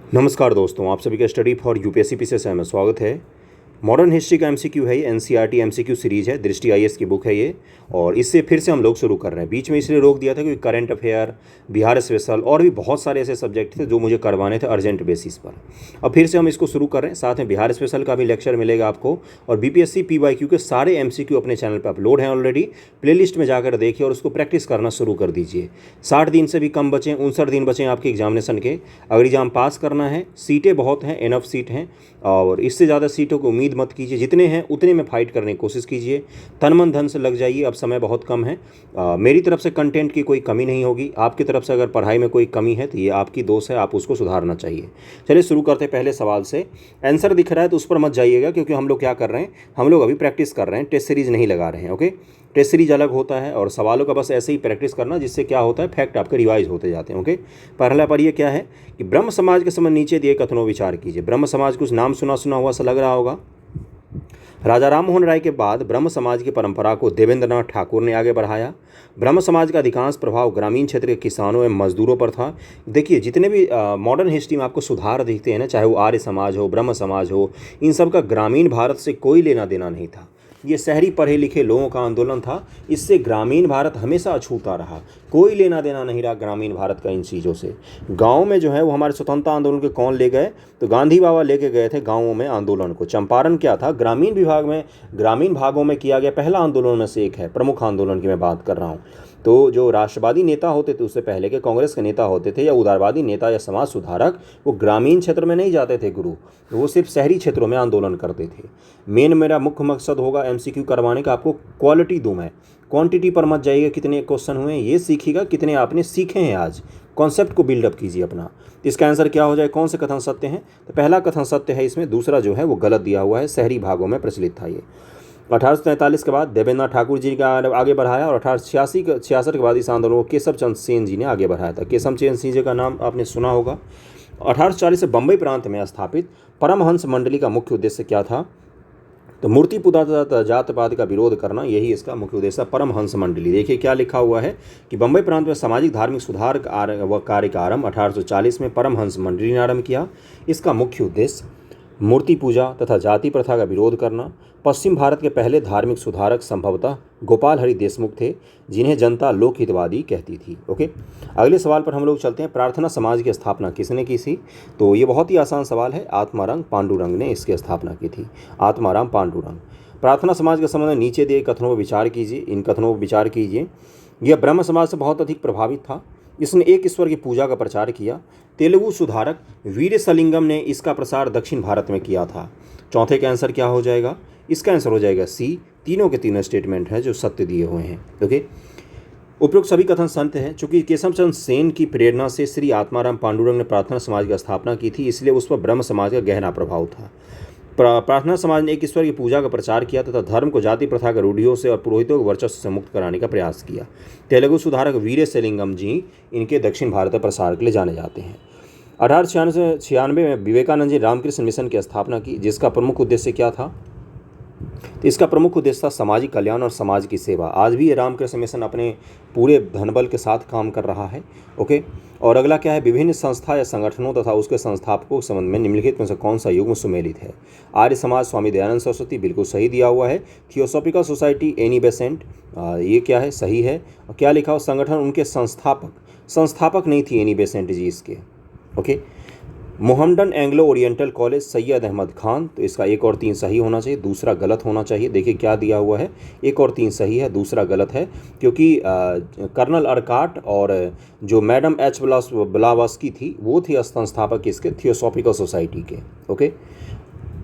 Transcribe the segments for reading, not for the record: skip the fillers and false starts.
नमस्कार दोस्तों, आप सभी का स्टडी फॉर यूपीएससी पीसीएस में स्वागत है। मॉडर्न हिस्ट्री का एमसीक्यू है, ये एनसीईआरटी एमसीक्यू सीरीज है, दृष्टि आईएएस की बुक है ये। और इससे फिर से हम लोग शुरू कर रहे हैं। बीच में इसलिए रोक दिया था क्योंकि करंट अफेयर, बिहार स्पेशल और भी बहुत सारे ऐसे सब्जेक्ट थे जो मुझे करवाने थे अर्जेंट बेसिस पर। अब फिर से हम इसको शुरू कर रहे हैं। साथ में बिहार स्पेशल का भी लेक्चर मिलेगा आपको, और बीपीएससी पीवाईक्यू के सारे एमसीक्यू अपने चैनल पर अपलोड हैं ऑलरेडी। प्लेलिस्ट में जाकर देखिए और उसको प्रैक्टिस करना शुरू कर दीजिए। 60 दिन से भी कम बचे, 59 दिन बचे आपके एग्जामिनेशन के। अगर एग्जाम पास करना है, सीटें बहुत हैं, इनफ सीट हैं, और इससे ज़्यादा सीटों की उम्मीद मत कीजिए। जितने हैं उतने में फाइट करने की कोशिश कीजिए। तन मन धन से लग जाइए, अब समय बहुत कम है। मेरी तरफ से कंटेंट की कोई कमी नहीं होगी। आपकी तरफ से अगर पढ़ाई में कोई कमी है तो ये आपकी दोष है, आप उसको सुधारना चाहिए। चलिए शुरू करते हैं पहले सवाल से। आंसर दिख रहा है तो उस पर मत जाइएगा, क्योंकि हम लोग क्या कर रहे हैं, हम लोग अभी प्रैक्टिस कर रहे हैं, टेस्ट सीरीज नहीं लगा रहे हैं। ओके, टेस्ट सीरीज अलग होता है और सवालों का बस ऐसे ही प्रैक्टिस करना, जिससे क्या होता है, फैक्ट आपके रिवाइज होते जाते हैं। ओके, पहला पर ये क्या है कि ब्रह्म समाज के समय नीचे दिए कथनों विचार कीजिए। ब्रह्म समाज कुछ नाम सुना सुना हुआ सा लग रहा होगा। राजा राममोहन राय के बाद ब्रह्म समाज की परंपरा को देवेंद्रनाथ ठाकुर ने आगे बढ़ाया। ब्रह्म समाज का अधिकांश प्रभाव ग्रामीण क्षेत्र के किसानों एवं मजदूरों पर था। देखिए, जितने भी मॉडर्न हिस्ट्री में आपको सुधार दिखते हैं ना, चाहे वो आर्य समाज हो, ब्रह्म समाज हो, इन सब का ग्रामीण भारत से कोई लेना देना नहीं था। ये शहरी पढ़े लिखे लोगों का आंदोलन था। इससे ग्रामीण भारत हमेशा अछूता रहा, कोई लेना देना नहीं रहा ग्रामीण भारत का इन चीज़ों से। गांव में जो है वो हमारे स्वतंत्रता आंदोलन के कौन ले गए, तो गांधी बाबा लेके गए थे गांवों में आंदोलन को। चंपारण क्या था, ग्रामीण भागों में किया गया पहला आंदोलन में से एक है। प्रमुख आंदोलन की मैं बात कर रहा हूँ। तो जो राष्ट्रवादी नेता होते थे उससे पहले के, कांग्रेस के नेता होते थे, या उदारवादी नेता या समाज सुधारक, वो ग्रामीण क्षेत्र में नहीं जाते थे गुरु, वो सिर्फ शहरी क्षेत्रों में आंदोलन करते थे। मेरा मुख्य मकसद होगा एमसीक्यू करवाने का, आपको क्वालिटी दूं मैं, क्वांटिटी पर मत जाइएगा। कितने क्वेश्चन हुए ये सीखिएगा, कितने आपने सीखे हैं आज। कॉन्सेप्ट को बिल्डअप कीजिए अपना। इसका आंसर क्या हो जाए, कौन से कथन सत्य हैं, तो पहला कथन सत्य है इसमें, दूसरा जो है वो गलत दिया हुआ है। शहरी भागों में प्रचलित था ये। 1843 के बाद देवेंद्रनाथ ठाकुर जी का आगे बढ़ाया, और 1866 के बाद इस आंदोलन को केशव चंद्र सेन जी ने आगे बढ़ाया था। केशव चंद्र सेन जी का नाम आपने सुना होगा। 1840 से बम्बई प्रांत में स्थापित परमहंस मंडली का मुख्य उद्देश्य क्या था, तो मूर्ति पूजा तथा जातपात का विरोध करना, यही इसका मुख्य उद्देश्य। परमहंस मंडली, देखिए क्या लिखा हुआ है कि बम्बई प्रांत में सामाजिक धार्मिक सुधार कार्य का आरंभ 1840 में परमहंस मंडली ने आरंभ किया। इसका मुख्य उद्देश्य मूर्ति पूजा तथा जाति प्रथा का विरोध करना। पश्चिम भारत के पहले धार्मिक सुधारक संभवतः गोपाल हरि देशमुख थे, जिन्हें जनता लोकहितवादी कहती थी। ओके, अगले सवाल पर हम लोग चलते हैं। प्रार्थना समाज की स्थापना किसने की थी, तो ये बहुत ही आसान सवाल है। आत्माराम पांडुरंग ने इसकी स्थापना की थी। आत्माराम पांडुरंग। प्रार्थना समाज के संबंध में नीचे दिए कथनों पर विचार कीजिए। इन कथनों पर विचार कीजिए। यह ब्रह्म समाज से बहुत अधिक प्रभावित था। इसने एक ईश्वर की पूजा का प्रचार किया। तेलुगु सुधारक वीरेशलिंगम ने इसका प्रसार दक्षिण भारत में किया था। चौथे का आंसर क्या हो जाएगा, इसका आंसर हो जाएगा सी। तीनों के तीनों स्टेटमेंट है जो सत्य दिए हुए हैं। ओके, उपयुक्त सभी कथन सत्य हैं। चूंकि केशव चंद्र सेन की प्रेरणा से श्री आत्माराम पांडुरंग ने प्रार्थना समाज की स्थापना की थी, इसलिए उस पर ब्रह्म समाज का गहरा प्रभाव था। प्रार्थना समाज ने एक ईश्वर की पूजा का प्रचार किया तथा धर्म को जाति प्रथा के रूढ़ियों से और पुरोहितों के वर्चस्व से मुक्त कराने का प्रयास किया। तेलुगु सुधारक वीरेशलिंगम जी इनके दक्षिण भारत में प्रसार के लिए जाने जाते हैं। 1896 में विवेकानंद जी रामकृष्ण मिशन की स्थापना की, जिसका प्रमुख उद्देश्य क्या था, तो इसका प्रमुख उद्देश्य था सामाजिक कल्याण और समाज की सेवा। आज भी ये रामकृष्ण मिशन अपने पूरे धनबल के साथ काम कर रहा है। ओके, और अगला क्या है, विभिन्न संस्था या संगठनों तथा उसके संस्थापकों के संबंध में निम्नलिखित में से कौन सा युग्म सुमेलित है। आर्य समाज स्वामी दयानंद सरस्वती, बिल्कुल सही दिया हुआ है। थियोसॉफिकल सोसाइटी एनी बेसेंट, ये क्या है, सही है। और क्या लिखा हो, संगठन उनके संस्थापक नहीं थी एनी बेसेंट जी इसके। Okay, Mohammedan Anglo Oriental college Syed Ahmad Khan, तो इसका 1 और 3 सही होना चाहिए, दूसरा गलत होना चाहिए। देखिए क्या दिया हुआ है, 1 और 3 सही है, दूसरा गलत है, क्योंकि कर्नल अरकाट और जो मैडम एच ब्लावास्की थी वो थी संस्थापक इसके थियोसॉफिकल सोसाइटी के। ओके,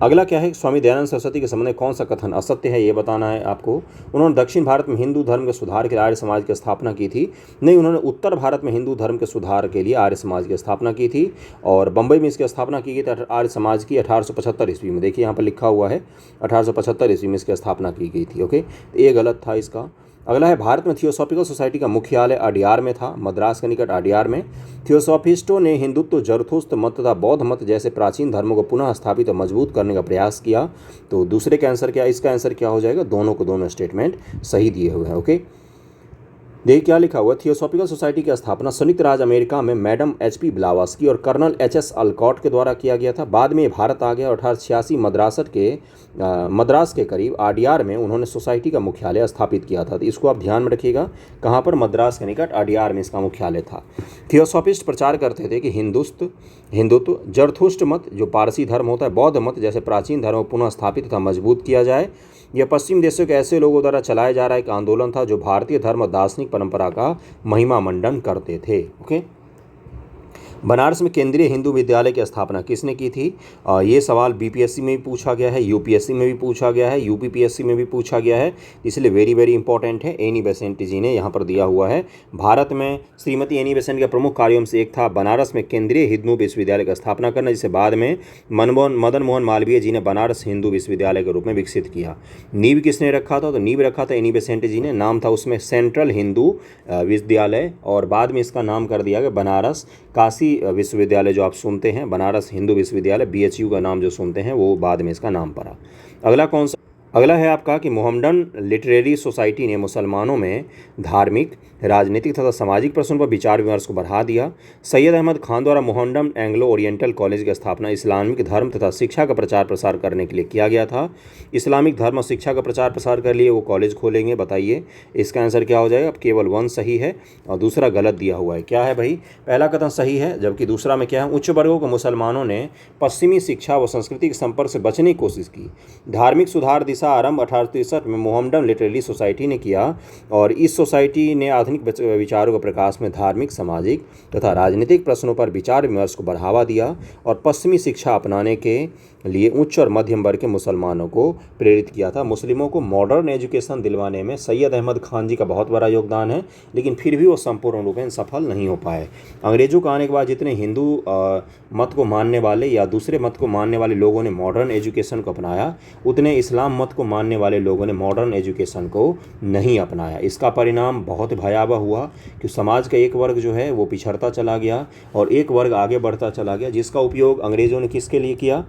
अगला क्या है, स्वामी दयानंद सरस्वती के संबंध में कौन सा कथन असत्य है, ये बताना है आपको। उन्होंने दक्षिण भारत में हिंदू धर्म के सुधार के लिए आर्य समाज की स्थापना की थी। नहीं, उन्होंने उत्तर भारत में हिंदू धर्म के सुधार के लिए आर्य समाज की स्थापना की थी, और बम्बई में इसकी स्थापना की गई थी आर्य समाज की 1875 ईस्वी में। देखिए यहाँ पर लिखा हुआ है 1875 ईस्वी में इसकी स्थापना की गई थी। ओके, तो ये गलत था इसका। अगला है, भारत में थियोसॉफिकल सोसाइटी का मुख्यालय अडियार में था, मद्रास के निकट अडियार में। थियोसॉफिस्टों ने हिंदुत्व, जरथुस्त्र मत तथा बौद्ध मत जैसे प्राचीन धर्मों को पुनः स्थापित और मजबूत करने का प्रयास किया। तो दूसरे का आंसर क्या, इसका आंसर क्या हो जाएगा, दोनों को दोनों स्टेटमेंट सही दिए हुए हैं। ओके, देखिए क्या लिखा हुआ, थियोसॉफिकल सोसाइटी की स्थापना संयुक्त राज्य अमेरिका में मैडम एच.पी. ब्लावास्की और कर्नल एच.एस. अल्कॉट के द्वारा किया गया था। बाद में ये भारत आ गया और 1886 मद्रास के करीब आडियार में उन्होंने सोसाइटी का मुख्यालय स्थापित किया था। तो इसको आप ध्यान में रखिएगा, कहाँ पर, मद्रास के निकट आडियार में इसका मुख्यालय था। थियोसॉफिस्ट प्रचार करते थे कि हिंदुत्व, जरथुष्ट मत जो पारसी धर्म होता है, बौद्ध मत जैसे प्राचीन धर्म को पुनः स्थापित तथा मजबूत किया जाए। यह पश्चिम देशों के ऐसे लोगों द्वारा चलाया जा रहा एक आंदोलन था जो भारतीय धर्म और दार्शनिक परंपरा का महिमा मंडन करते थे। ओके, बनारस में केंद्रीय हिंदू विद्यालय की स्थापना किसने की थी? ये सवाल बीपीएससी में भी पूछा गया है, यूपीएससी में भी पूछा गया है, यूपीपीएससी में भी पूछा गया है, इसलिए वेरी वेरी इंपॉर्टेंट है। एनी बेसेंट जी ने यहाँ पर दिया हुआ है। भारत में श्रीमती एनी बेसेंट के प्रमुख कार्यों में से एक था बनारस में केंद्रीय हिंदू विश्वविद्यालय की स्थापना करना, जिसे बाद में मदन मोहन मालवीय जी ने बनारस हिंदू विश्वविद्यालय के रूप में विकसित किया। नींव किसने रखा था? तो नींव रखा था एनी बेसेंट जी ने। नाम था उसमें सेंट्रल हिंदू विश्वविद्यालय, और बाद में इसका नाम कर दिया गया बनारस काशी विश्वविद्यालय। जो आप सुनते हैं बनारस हिंदू विश्वविद्यालय, बीएचयू का नाम जो सुनते हैं, वो बाद में इसका नाम पड़ा। अगला है आपका कि मोहम्मडन लिटरेरी सोसाइटी ने मुसलमानों में धार्मिक, राजनीतिक तथा सामाजिक प्रश्नों पर विचार विमर्श को बढ़ा दिया। सैयद अहमद खान द्वारा मोहम्मडन एंग्लो ओरिएंटल कॉलेज की स्थापना इस्लामिक धर्म तथा शिक्षा का प्रचार प्रसार करने के लिए किया गया था। इस्लामिक धर्म और शिक्षा का प्रचार प्रसार कर लिए वो कॉलेज खोलेंगे। बताइए इसका आंसर क्या हो जाएगा? अब केवल 1 सही है और दूसरा गलत दिया हुआ है। क्या है भाई? पहला कथन सही है, जबकि दूसरा में क्या है? उच्च वर्गों को मुसलमानों ने पश्चिमी शिक्षा व संस्कृति के संपर्क से बचने की कोशिश की। धार्मिक सुधार दिशा आरंभ 1863 में मोहम्मडन लिटरेरी सोसाइटी ने किया, और इस सोसाइटी ने आधुनिक विचारों के प्रकाश में धार्मिक, सामाजिक तथा राजनीतिक प्रश्नों पर विचार विमर्श को बढ़ावा दिया और पश्चिमी शिक्षा अपनाने के लिए उच्च और मध्यम वर्ग के मुसलमानों को प्रेरित किया था। मुस्लिमों को मॉडर्न एजुकेशन दिलवाने में सैयद अहमद खान जी का बहुत बड़ा योगदान है, लेकिन फिर भी वो संपूर्ण रूप में सफल नहीं हो पाए। अंग्रेजों के आने के बाद जितने हिंदू मत को मानने वाले या दूसरे मत को मानने वाले लोगों ने मॉडर्न एजुकेशन को अपनाया, उतने इस्लाम मत को मानने वाले लोगों ने मॉडर्न एजुकेशन को नहीं अपनाया। इसका परिणाम बहुत भयावह हुआ कि समाज का एक वर्ग जो है वो पिछड़ता चला गया और एक वर्ग आगे बढ़ता चला गया, जिसका उपयोग अंग्रेज़ों ने किसके लिए किया?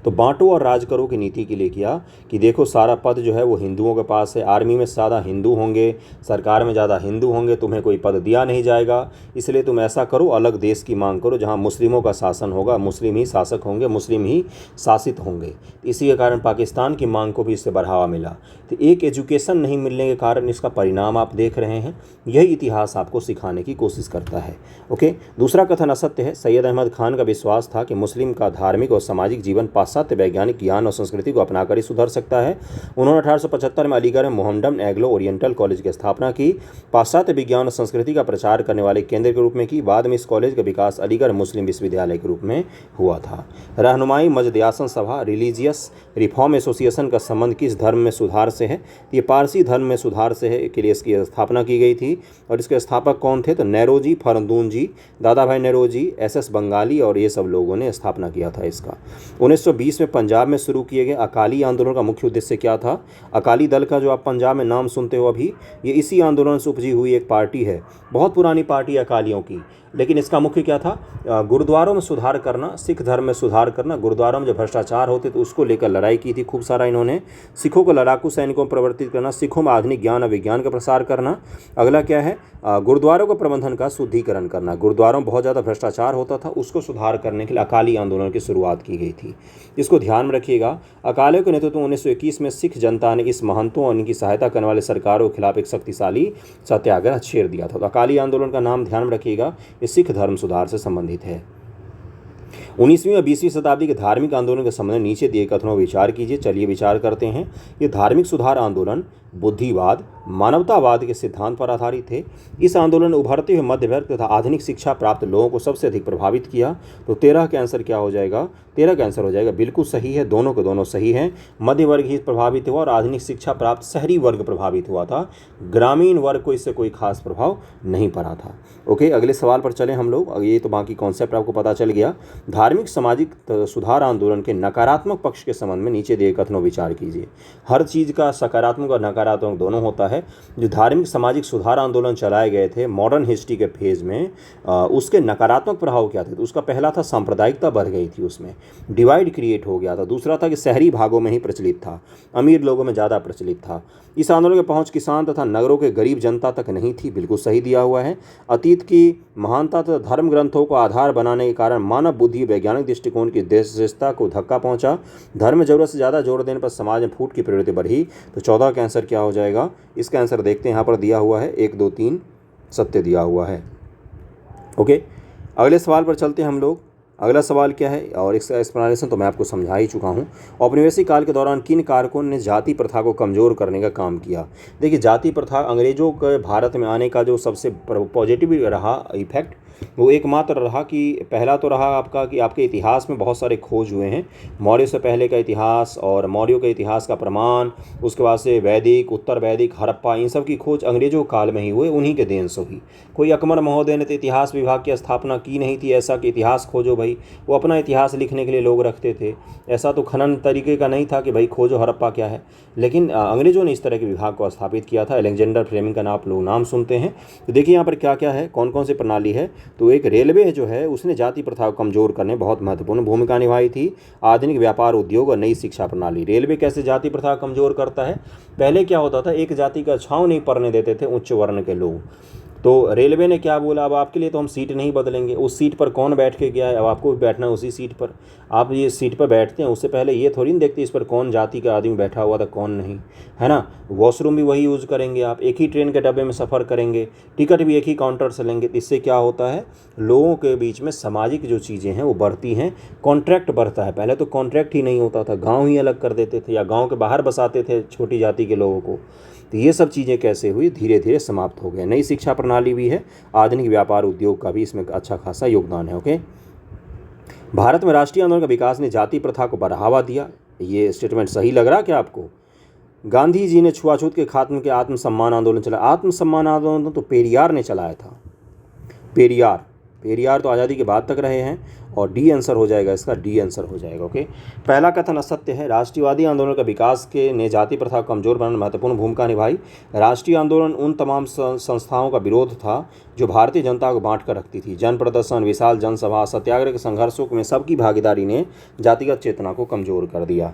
तो बांटो और राज करो की नीति के लिए किया कि देखो सारा पद जो है वो हिंदुओं के पास है, आर्मी में ज़्यादा हिंदू होंगे, सरकार में ज़्यादा हिंदू होंगे, तुम्हें कोई पद दिया नहीं जाएगा, इसलिए तुम ऐसा करो, अलग देश की मांग करो जहां मुस्लिमों का शासन होगा, मुस्लिम ही शासक होंगे, मुस्लिम ही शासित होंगे। इसी के कारण पाकिस्तान की मांग को भी इससे बढ़ावा मिला। तो एक एजुकेशन नहीं मिलने के कारण इसका परिणाम आप देख रहे हैं। यही इतिहास आपको सिखाने की कोशिश करता है। ओके, दूसरा कथन असत्य है। सैयद अहमद खान का विश्वास था कि मुस्लिम का धार्मिक और सामाजिक जीवन पाश्चात्य वैज्ञानिक ज्ञान और संस्कृति को अपनाकर ही सुधर सकता है। उन्होंने 1875 में अलीगढ़ में मोहम्मडन एंग्लो ओरिएंटल कॉलेज की स्थापना की, पाश्चात्य विज्ञान और संस्कृति का प्रचार करने वाले केंद्र के रूप में की। बाद में इस कॉलेज का विकास अलीगढ़ मुस्लिम विश्वविद्यालय के रूप में हुआ था। रहनुमाई मजदयासन सभा रिलीजियस रिफॉर्म एसोसिएशन का संबंध किस धर्म में सुधार से है? ये पारसी धर्म में सुधार से है, के लिए इसकी स्थापना की गई थी। और इसके स्थापक कौन थे? तो नेरोजी फरंदून जी, दादा भाई नेरोजी, एस बंगाली और ये सब लोगों ने स्थापना किया था इसका। 1920 में पंजाब में शुरू किए गए अकाली आंदोलन का मुख्य उद्देश्य क्या था? अकाली दल का जो आप पंजाब में नाम सुनते हो अभी, ये इसी आंदोलन से उपजी हुई एक पार्टी है। बहुत पुरानी पार्टी अकालियों की, लेकिन इसका मुख्य क्या था? गुरुद्वारों में सुधार करना, सिख धर्म में सुधार करना। गुरुद्वारों में जो भ्रष्टाचार होते तो उसको लेकर लड़ाई की थी खूब सारा इन्होंने। सिखों को लड़ाकू सैनिकों में परिवर्तित करना, सिखों में आधुनिक ज्ञान और विज्ञान का प्रसार करना। अगला क्या है? गुरुद्वारों के प्रबंधन का शुद्धिकरण करना। गुरुद्वारों में बहुत ज़्यादा भ्रष्टाचार होता था, उसको सुधार करने के लिए अकाली आंदोलन की शुरुआत की गई थी। इसको ध्यान में रखिएगा। अकालियों के नेतृत्व 1921 में सिख जनता ने इस महंतों और इनकी सहायता करने वाले सरकारों के खिलाफ एक शक्तिशाली सत्याग्रह छेड़ दिया था। तो अकाली आंदोलन का नाम ध्यान में रखिएगा, ये सिख धर्म सुधार से संबंधित है। 19वीं और 20वीं शताब्दी के धार्मिक आंदोलन के संबंध में नीचे दिए कथनों पर विचार कीजिए। चलिए विचार करते हैं। ये धार्मिक सुधार आंदोलन बुद्धिवाद, मानवतावाद के सिद्धांत पर आधारित थे। इस आंदोलन ने उभरते हुए मध्य वर्ग तथा आधुनिक शिक्षा प्राप्त लोगों को सबसे अधिक प्रभावित किया। तो 13 का आंसर क्या हो जाएगा? 13 का आंसर हो जाएगा बिल्कुल सही है, दोनों के दोनों सही हैं। मध्य वर्ग ही प्रभावित हुआ और आधुनिक शिक्षा प्राप्त शहरी वर्ग प्रभावित हुआ था। ग्रामीण वर्ग को इससे कोई खास प्रभाव नहीं पड़ा था। ओके, अगले सवाल पर चलें हम लोग। ये तो बाकी कॉन्सेप्ट आपको पता चल गया। धार्मिक सामाजिक सुधार आंदोलन के नकारात्मक पक्ष के संबंध में नीचे दिए कथनों विचार कीजिए। हर चीज़ का सकारात्मक और नकारात्मक नकारात्मक दोनों होता है। जो धार्मिक सामाजिक सुधार आंदोलन चलाए गए थे मॉडर्न हिस्ट्री के फेज में, उसके नकारात्मक प्रभाव क्या थे? तो उसका पहला था सांप्रदायिकता बढ़ गई थी, उसमें डिवाइड क्रिएट हो गया था। दूसरा था कि शहरी भागों में ही प्रचलित था, अमीर लोगों में ज़्यादा प्रचलित था। इस आंदोलन की पहुंच किसान तथा नगरों के गरीब जनता तक नहीं थी। बिल्कुल सही दिया हुआ है। अतीत की महानता तथा धर्म ग्रंथों को आधार बनाने के कारण मानव बुद्धि वैज्ञानिक दृष्टिकोण की विशेषता को धक्का पहुंचा। धर्म जरूरत से ज़्यादा जोर देने पर समाज में फूट की प्रवृत्ति बढ़ी। तो 14 का आंसर क्या हो जाएगा? इसका आंसर देखते हैं, यहाँ पर दिया हुआ है 1 2 3 सत्य दिया हुआ है। ओके, अगले सवाल पर चलते हैं हम लोग। अगला सवाल क्या है, और इसका एक्सप्लेनेशन तो मैं आपको समझा ही चुका हूँ। औपनिवेशिक काल के दौरान किन कारकों ने जाति प्रथा को कमज़ोर करने का काम किया? देखिए, जाति प्रथा अंग्रेजों के भारत में आने का जो सबसे पॉजिटिव रहा इफेक्ट, वो एकमात्र रहा कि पहला तो रहा आपका कि आपके इतिहास में बहुत सारे खोज हुए हैं। मौर्य से पहले का इतिहास और मौर्यों के इतिहास का प्रमाण, उसके बाद से वैदिक, उत्तर वैदिक, हड़प्पा, इन सब की खोज अंग्रेजों काल में ही हुए, उन्हीं के देन से हुई। कोई अकबर महोदय ने तो इतिहास विभाग की स्थापना की नहीं थी ऐसा कि इतिहास खोजो भाई। वो अपना इतिहास लिखने के लिए लोग रखते थे, ऐसा तो खनन तरीके का नहीं था कि भाई खोजो हड़प्पा क्या है। लेकिन अंग्रेजों ने इस तरह के विभाग को स्थापित किया था। अलेक्जेंडर फ्लेमिंग का आप लोग नाम सुनते हैं। तो देखिए यहाँ पर क्या क्या है, कौन कौन सी प्रणाली है। तो एक रेलवे जो है उसने जाति प्रथा को कमजोर करने में बहुत महत्वपूर्ण भूमिका निभाई थी। आधुनिक व्यापार उद्योग और नई शिक्षा प्रणाली। रेलवे कैसे जाति प्रथा को कमजोर करता है? पहले क्या होता था, एक जाति का छांव नहीं पड़ने देते थे उच्च वर्ण के लोग। तो रेलवे ने क्या बोला, अब आपके लिए तो हम सीट नहीं बदलेंगे। उस सीट पर कौन बैठ के गया है, अब आपको भी बैठना है उसी सीट पर। आप ये सीट पर बैठते हैं, उससे पहले ये थोड़ी नहीं देखते इस पर कौन जाति का आदमी बैठा हुआ था कौन नहीं, है ना। वॉशरूम भी वही यूज़ करेंगे आप, एक ही ट्रेन के डब्बे में सफ़र करेंगे, टिकट भी एक ही काउंटर से लेंगे। तो इससे क्या होता है, लोगों के बीच में सामाजिक जो चीज़ें हैं वो बढ़ती हैं, कॉन्ट्रैक्ट बढ़ता है। पहले तो कॉन्ट्रैक्ट ही नहीं होता था, गाँव ही अलग कर देते थे या गाँव के बाहर बसाते थे छोटी जाति के लोगों को। तो ये सब चीज़ें कैसे हुई, धीरे धीरे समाप्त हो गए। नई शिक्षा प्रणाली भी है, आधुनिक व्यापार उद्योग का भी इसमें अच्छा खासा योगदान है। ओके, भारत में राष्ट्रीय आंदोलन का विकास ने जाति प्रथा को बढ़ावा दिया। ये स्टेटमेंट सही लग रहा है क्या आपको? गांधी जी ने छुआछूत के खात्मे के आत्मसम्मान आंदोलन चलाया। आत्मसम्मान आंदोलन तो पेरियार ने चलाया था। पेरियार तो आज़ादी के बाद तक रहे हैं, और डी आंसर हो जाएगा इसका, डी आंसर हो जाएगा। ओके, पहला कथन असत्य है। राष्ट्रीयवादी आंदोलन का विकास के ने जाति प्रथा को कमजोर बनाने में महत्वपूर्ण भूमिका निभाई। राष्ट्रीय आंदोलन उन तमाम संस्थाओं का विरोध था जो भारतीय जनता को बांट कर रखती थी। जन प्रदर्शन, विशाल जनसभा, सत्याग्रह के संघर्षों में सबकी भागीदारी ने जातिगत चेतना को कमजोर कर दिया।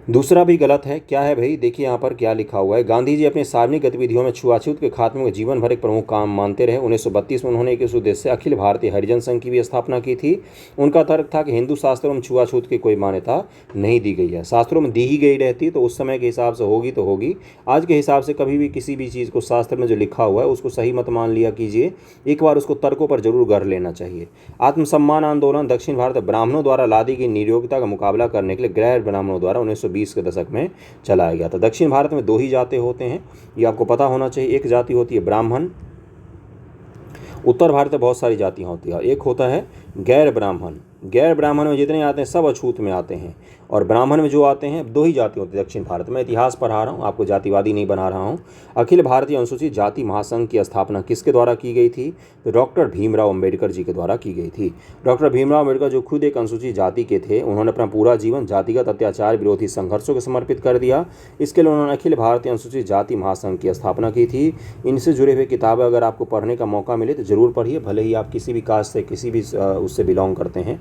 दूसरा भी गलत है। क्या है भाई, देखिए यहाँ पर क्या लिखा हुआ है। गांधी जी अपनी सार्वजनिक गतिविधियों में छुआछूत के खात्मे को जीवन भर एक प्रमुख काम मानते रहे। 1932 में उन्होंने इस उद्देश्य से अखिल भारतीय हरिजन संघ की भी स्थापना की थी। उनका तर्क था कि हिंदू शास्त्रों में छुआछूत की कोई मान्यता नहीं दी गई है। शास्त्रों में दी ही गई रहती तो उस समय के हिसाब से होगी तो होगी, आज के हिसाब से कभी भी किसी भी चीज़ को शास्त्र में जो लिखा हुआ है उसको सही मत मान लिया कीजिए, एक बार उसको तर्कों पर जरूर गढ़ लेना चाहिए। आत्मसम्मान आंदोलन दक्षिण भारत ब्राह्मणों द्वारा लादी गई नियोक्ता का मुकाबला करने के लिए गैर ब्राह्मणों द्वारा 1920 के दशक में चलाया गया था। दक्षिण भारत में 2 ही जाति होते हैं, ये आपको पता होना चाहिए। एक जाति होती है ब्राह्मण, उत्तर भारत में बहुत सारी जातियां होती हैं, और एक होता है गैर ब्राह्मण। गैर ब्राह्मण में जितने आते हैं सब अछूत में आते हैं, और ब्राह्मण में जो आते हैं 2 ही जाति होती है दक्षिण भारत में। इतिहास पढ़ा रहा हूँ, आपको जातिवादी नहीं बना रहा हूँ। अखिल भारतीय अनुसूचित जाति महासंघ की स्थापना किसके द्वारा की गई थी? तो डॉक्टर भीमराव अम्बेडकर जी के द्वारा की गई थी। डॉक्टर भीमराव अम्बेडकर जो खुद एक अनुसूचित जाति के थे, उन्होंने अपना पूरा जीवन जातिगत अत्याचार विरोधी संघर्षों को समर्पित कर दिया। इसके लिए उन्होंने अखिल भारतीय अनुसूचित जाति महासंघ की स्थापना की थी। इनसे जुड़े हुए किताबें अगर आपको पढ़ने का मौका मिले तो जरूर पढ़िए, भले ही आप किसी भी कास्ट से, किसी भी उससे बिलोंग करते हैं।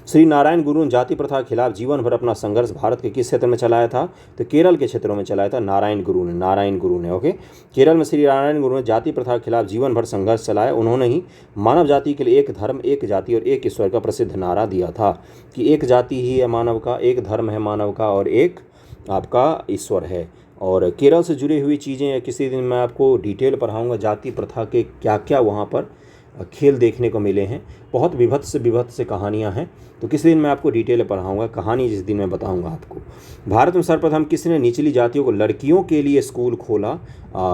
श्री नारायण गुरु ने जाति प्रथा के खिलाफ जीवन भर अपना संघर्ष भारत के किस क्षेत्र में चलाया था? तो केरल के क्षेत्रों में चलाया था नारायण गुरु ने। ओके, केरल में श्री नारायण गुरु ने जाति प्रथा के खिलाफ जीवन भर संघर्ष चलाया। उन्होंने ही मानव जाति के लिए एक धर्म, एक जाति और एक ईश्वर का प्रसिद्ध नारा दिया था कि एक जाति ही है मानव का, एक धर्म है मानव का, और एक आपका ईश्वर है। और केरल से जुड़ी हुई चीज़ें किसी दिन मैं आपको डिटेल पढ़ाऊँगा, जाति प्रथा के क्या क्या वहाँ पर खेल देखने को मिले हैं। बहुत विभत्स से कहानियाँ हैं, तो किसी दिन मैं आपको डिटेल पढ़ाऊँगा, कहानी जिस दिन मैं बताऊँगा आपको। भारत में सर्वप्रथम किसने निचली जातियों को लड़कियों के लिए स्कूल खोला?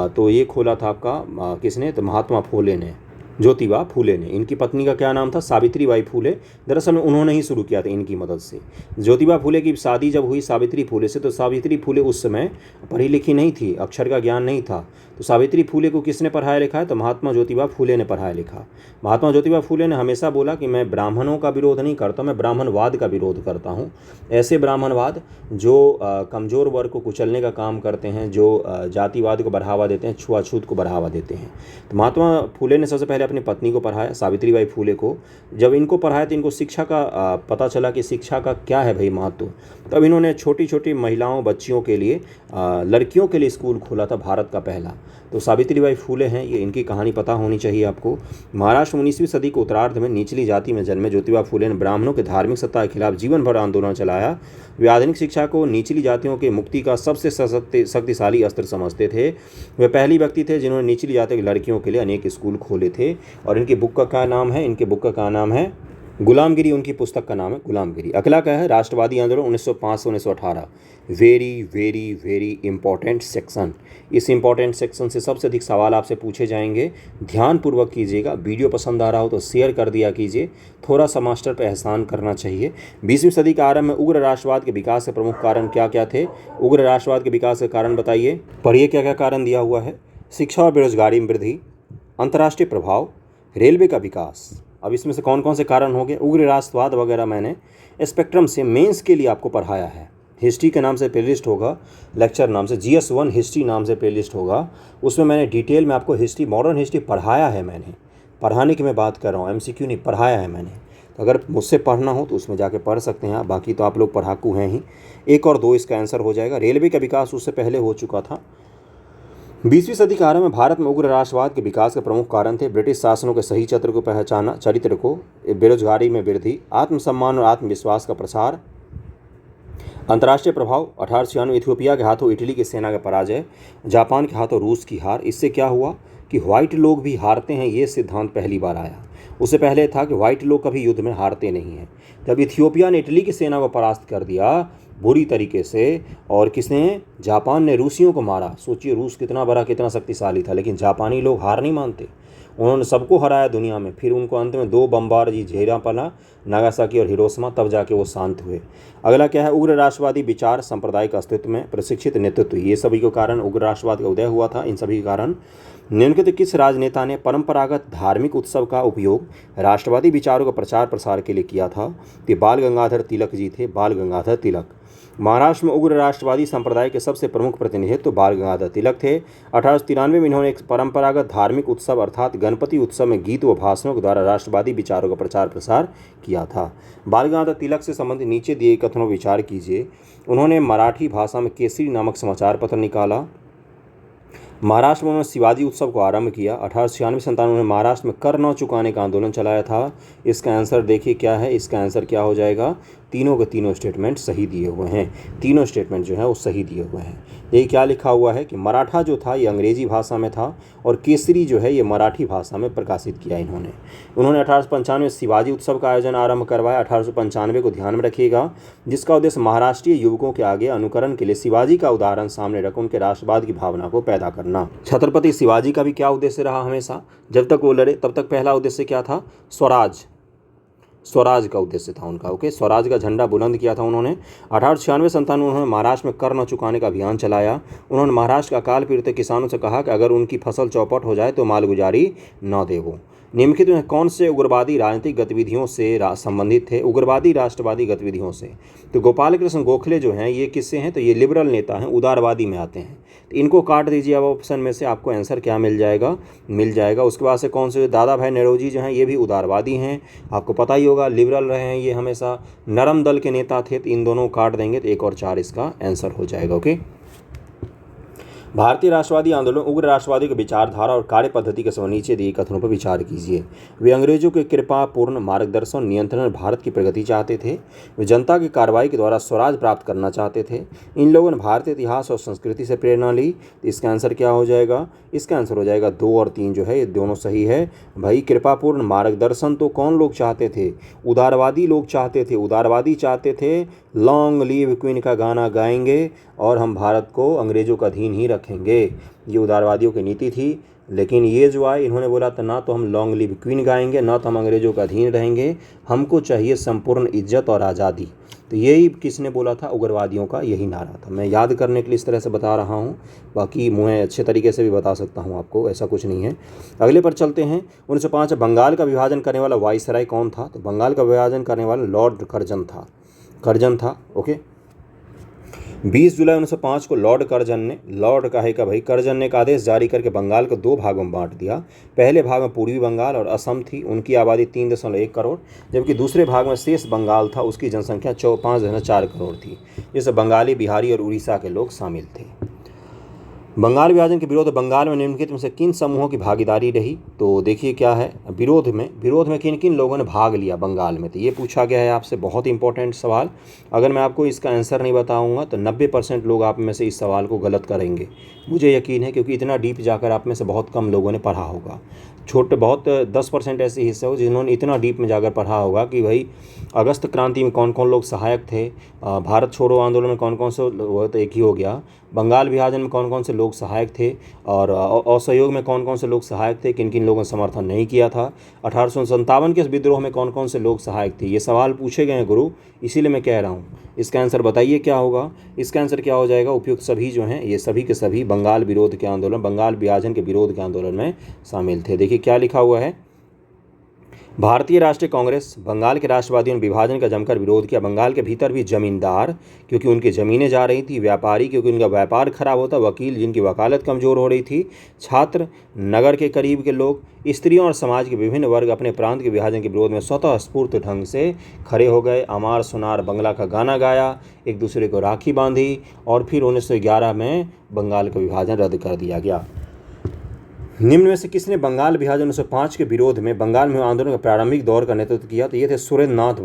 तो ये खोला था आपका किसने? तो महात्मा फुले ने, ज्योतिबा फुले ने। इनकी पत्नी का क्या नाम था? सावित्रीबाई फुले। दरअसल में उन्होंने ही शुरू किया था इनकी मदद से। ज्योतिबा फुले की शादी जब हुई सावित्री फुले से, तो सावित्री फुले उस समय पढ़ी लिखी नहीं थी, अक्षर का ज्ञान नहीं था, तो सावित्री फूले को किसने पढ़ाया लिखा है? तो महात्मा ज्योतिबा फूले ने पढ़ाया लिखा। महात्मा ज्योतिबा फूले ने हमेशा बोला कि मैं ब्राह्मणों का विरोध नहीं करता, मैं ब्राह्मणवाद का विरोध करता हूँ। ऐसे ब्राह्मणवाद जो कमज़ोर वर्ग को कुचलने का काम करते हैं, जो जातिवाद को बढ़ावा देते हैं, छुआछूत को बढ़ावा देते हैं। तो महात्मा फूले ने सबसे पहले अपनी पत्नी को पढ़ाया, सावित्रीबाई फूले को। जब इनको पढ़ाया तो इनको शिक्षा का पता चला कि शिक्षा का क्या है भाई महत्व। तब इन्होंने छोटी छोटी महिलाओं, बच्चियों के लिए, लड़कियों के लिए स्कूल खोला था, भारत का पहला। तो सावित्रीबाई फूले हैं, ये इनकी कहानी पता होनी चाहिए आपको। महाराष्ट्र 19वीं सदी के उत्तरार्ध में निचली जाति में जन्मे ज्योतिबा फूले ने ब्राह्मणों के धार्मिक सत्ता के खिलाफ जीवन भर आंदोलन चलाया। वे आधुनिक शिक्षा को निचली जातियों के मुक्ति का सबसे शक्तिशाली अस्त्र समझते थे। वे पहली व्यक्ति थे जिन्होंने निचली जाति की लड़कियों के लिए अनेक स्कूल खोले थे। और इनकी बुक का क्या नाम है? इनके बुक का नाम है गुलामगिरी। उनकी पुस्तक का नाम है गुलामगिरी। अगला क्या है? राष्ट्रवादी आंदोलन 1905 से 1918। Very very very important section. इस इंपॉर्टेंट सेक्शन से सबसे अधिक सवाल आपसे पूछे जाएंगे, ध्यानपूर्वक कीजिएगा। वीडियो पसंद आ रहा हो तो शेयर कर दिया कीजिए, थोड़ा सा मास्टर पर एहसान करना चाहिए। 20वीं सदी के आरंभ में उग्र राष्ट्रवाद के विकास के प्रमुख कारण क्या क्या थे? उग्र राष्ट्रवाद के विकास के कारण बताइए, पढ़िए क्या क्या कारण दिया हुआ है। शिक्षा और बेरोजगारी में वृद्धि, अंतर्राष्ट्रीय प्रभाव, रेलवे का विकास। अब इसमें से कौन कौन से कारण होंगे? उग्र राष्ट्रवाद वगैरह मैंने स्पेक्ट्रम से मेंस के लिए आपको पढ़ाया है। हिस्ट्री के नाम से प्लेलिस्ट होगा, लेक्चर नाम से, GS1 हिस्ट्री नाम से प्लेलिस्ट होगा। उसमें मैंने डिटेल में आपको हिस्ट्री, मॉडर्न हिस्ट्री पढ़ाया है। मैंने पढ़ाने की मैं बात कर रहा हूँ, MCQ नहीं, पढ़ाया है मैंने। तो अगर मुझसे पढ़ना हो तो उसमें जाके पढ़ सकते हैं आप। बाकी तो आप लोग पढ़ाकू हैं ही। 1 और 2 इसका आंसर हो जाएगा। रेलवे का विकास उससे पहले हो चुका था। 20वीं सदी के आरंभ में भारत में उग्र राष्ट्रवाद के विकास के प्रमुख कारण थे ब्रिटिश शासनों के सही चरित्र को पहचाना, चरित्र को, बेरोजगारी में वृद्धि, आत्मसम्मान और आत्मविश्वास का प्रसार, अंतर्राष्ट्रीय प्रभाव, 1896 इथियोपिया के हाथों इटली की सेना का पराजय, जापान के हाथों रूस की हार। इससे क्या हुआ कि व्हाइट लोग भी हारते हैं, ये सिद्धांत पहली बार आया। उससे पहले था कि व्हाइट लोग कभी युद्ध में हारते नहीं हैं। जब इथियोपिया ने इटली की सेना को परास्त कर दिया बुरी तरीके से, और किसने? जापान ने रूसियों को मारा। सोचिए रूस कितना बड़ा, कितना शक्तिशाली था, लेकिन जापानी लोग हार नहीं मानते। उन्होंने सबको हराया दुनिया में। फिर उनको अंत में 2 बमबार जी झेला पड़ा, नागासाकी और हिरोशिमा, तब जाके वो शांत हुए। अगला क्या है? उग्र राष्ट्रवादी विचार, सांप्रदायिक अस्तित्व में प्रशिक्षित नेतृत्व। ये सभी के कारण उग्र राष्ट्रवाद का उदय हुआ था। इन सभी के कारण निम्नलिखित किस राजनेता ने परंपरागत धार्मिक उत्सव का उपयोग राष्ट्रवादी विचारों का प्रचार प्रसार के लिए किया था? तो बाल गंगाधर तिलक जी थे, बाल गंगाधर तिलक। महाराष्ट्र में उग्र राष्ट्रवादी संप्रदाय के सबसे प्रमुख प्रतिनिधित्व तो बाल गंगाधर तिलक थे। 1893 में इन्होंने एक परंपरागत धार्मिक उत्सव अर्थात गणपति उत्सव में गीत व भाषणों के द्वारा राष्ट्रवादी विचारों का प्रचार प्रसार किया था। बाल गंगाधर तिलक से संबंधित नीचे दिए कथनों विचार कीजिए। उन्होंने मराठी भाषा में केसरी नामक समाचार पत्र निकाला। महाराष्ट्र में उन्होंने शिवाजी उत्सव को आरंभ किया। 1896-97 में महाराष्ट्र में कर न चुकाने का आंदोलन चलाया था। इसका आंसर देखिए क्या है। इसका आंसर क्या हो जाएगा? तीनों के तीनों स्टेटमेंट सही दिए हुए हैं। तीनों स्टेटमेंट जो है वो सही दिए हुए हैं। ये क्या लिखा हुआ है कि मराठा जो था ये अंग्रेजी भाषा में था और केसरी जो है ये मराठी भाषा में प्रकाशित किया इन्होंने। उन्होंने 1895 में शिवाजी उत्सव का आयोजन आरंभ करवाया। 1895 को ध्यान में रखिएगा, जिसका उद्देश्य महाराष्ट्रीय युवकों के आगे अनुकरण के लिए शिवाजी का उदाहरण सामने रख उनके राष्ट्रवाद की भावना को पैदा करना। छत्रपति शिवाजी का भी क्या उद्देश्य रहा? हमेशा जब तक वो लड़े तब तक पहला उद्देश्य क्या था? स्वराज, स्वराज का उद्देश्य था उनका। ओके, स्वराज का झंडा बुलंद किया था उन्होंने। 1896-97 में उन्होंने महाराष्ट्र में कर न चुकाने का अभियान चलाया। उन्होंने महाराष्ट्र के अकाल पीड़ित किसानों से कहा कि अगर उनकी फसल चौपट हो जाए तो मालगुजारी न दे। वो निम्नलिखित में कौन से उग्रवादी राजनीतिक गतिविधियों से संबंधित थे? उग्रवादी राष्ट्रवादी गतिविधियों से। तो गोपाल कृष्ण गोखले जो हैं ये किससे हैं? तो ये लिबरल नेता हैं, उदारवादी में आते हैं। तो इनको काट दीजिए अब ऑप्शन में से, आपको आंसर क्या मिल जाएगा? मिल जाएगा। उसके बाद से कौन से? दादा भाई नौरोजी जो हैं ये भी उदारवादी हैं, आपको पता ही होगा, लिबरल रहे हैं ये हमेशा। नरम दल के नेता थे, तो इन दोनों काट देंगे तो 1 और 4 इसका आंसर हो जाएगा। ओके, भारतीय राष्ट्रवादी आंदोलन उग्र राष्ट्रवादी की विचारधारा और कार्य पद्धति के समय नीचे दिए कथनों पर विचार कीजिए। वे अंग्रेजों के कृपापूर्ण मार्गदर्शन नियंत्रण और भारत की प्रगति चाहते थे। वे जनता की कार्रवाई के द्वारा स्वराज प्राप्त करना चाहते थे। इन लोगों ने भारतीय इतिहास और संस्कृति से प्रेरणा ली। तो इसका आंसर क्या हो जाएगा? इसका आंसर हो जाएगा 2 और 3 जो है ये दोनों सही है। भाई कृपापूर्ण मार्गदर्शन तो कौन लोग चाहते थे? उदारवादी लोग चाहते थे। उदारवादी चाहते थे लॉन्ग लीव क्वीन का गाना गाएंगे और हम भारत को अंग्रेजों का अधीन ही रखेंगे। ये उदारवादियों की नीति थी। लेकिन ये जो आए इन्होंने बोला था ना तो हम लॉन्ग लिव क्वीन गाएंगे, ना तो हम अंग्रेज़ों का अधीन रहेंगे, हमको चाहिए संपूर्ण इज्जत और आज़ादी। तो यही किसने बोला था? उग्रवादियों का यही नारा था। मैं याद करने के लिए इस तरह से बता रहा हूँ, बाकी मैं अच्छे तरीके से भी बता सकता हूँ आपको, ऐसा कुछ नहीं है। अगले पर चलते हैं। 1905 बंगाल का विभाजन करने वाला वायसराय कौन था? तो बंगाल का विभाजन करने वाला लॉर्ड कर्जन था। ओके, 20 जुलाई 1905 को लॉर्ड कर्जन ने एक आदेश जारी करके बंगाल को 2 भागों में बांट दिया। पहले भाग में पूर्वी बंगाल और असम थी, उनकी आबादी 3.1 करोड़, जबकि दूसरे भाग में शेष बंगाल था, उसकी जनसंख्या 5.4 करोड़ थी, जिसमें बंगाली, बिहारी और उड़ीसा के लोग शामिल थे। बंगाल विभाजन के विरोध बंगाल में निम्नलिखित में से किन समूहों की भागीदारी रही? तो देखिए क्या है, विरोध में किन किन लोगों ने भाग लिया बंगाल में, तो ये पूछा गया है आपसे, बहुत इंपॉर्टेंट सवाल। अगर मैं आपको इसका आंसर नहीं बताऊंगा तो 90% लोग आप में से इस सवाल को गलत करेंगे, मुझे यकीन है, क्योंकि इतना डीप जाकर आप में से बहुत कम लोगों ने पढ़ा होगा। छोटे बहुत 10% ऐसे हिस्से हो जिन्होंने इतना डीप में जाकर पढ़ा होगा कि भाई अगस्त क्रांति में कौन कौन लोग सहायक थे, भारत छोड़ो आंदोलन में कौन कौन से, वो तो एक ही हो गया, बंगाल विभाजन में कौन कौन से लोग सहायक थे, और असहयोग में कौन कौन से लोग सहायक थे, किन किन लोगों ने समर्थन नहीं किया था, 1857 के विद्रोह में कौन कौन से लोग सहायक थे। ये सवाल पूछे गए हैं गुरु, इसीलिए मैं कह रहा हूँ। इसका आंसर बताइए क्या होगा? इसका आंसर क्या हो जाएगा? उपयुक्त सभी जो हैं ये सभी के सभी बंगाल विभाजन के विरोध के आंदोलन में शामिल थे। देखिए क्या लिखा हुआ है, भारतीय राष्ट्रीय कांग्रेस, बंगाल के राष्ट्रवादियों ने विभाजन का जमकर विरोध किया। बंगाल के भीतर भी जमींदार, क्योंकि उनकी ज़मीनें जा रही थी, व्यापारी, क्योंकि उनका व्यापार खराब होता, वकील, जिनकी वकालत कमज़ोर हो रही थी, छात्र, नगर के करीब के लोग, स्त्रियों और समाज के विभिन्न वर्ग अपने प्रांत के विभाजन के विरोध में स्वतः स्फूर्त ढंग से खड़े हो गए। अमार सुनार बंगला का गाना गाया, एक दूसरे को राखी बांधी, और फिर 1911 में बंगाल का विभाजन रद्द कर दिया गया। निम्न में से किसने बंगाल विभाजन 1905 के विरोध में बंगाल में आंदोलन का प्रारंभिक दौर का नेतृत्व किया? तो ये थे सुरेंद्रनाथ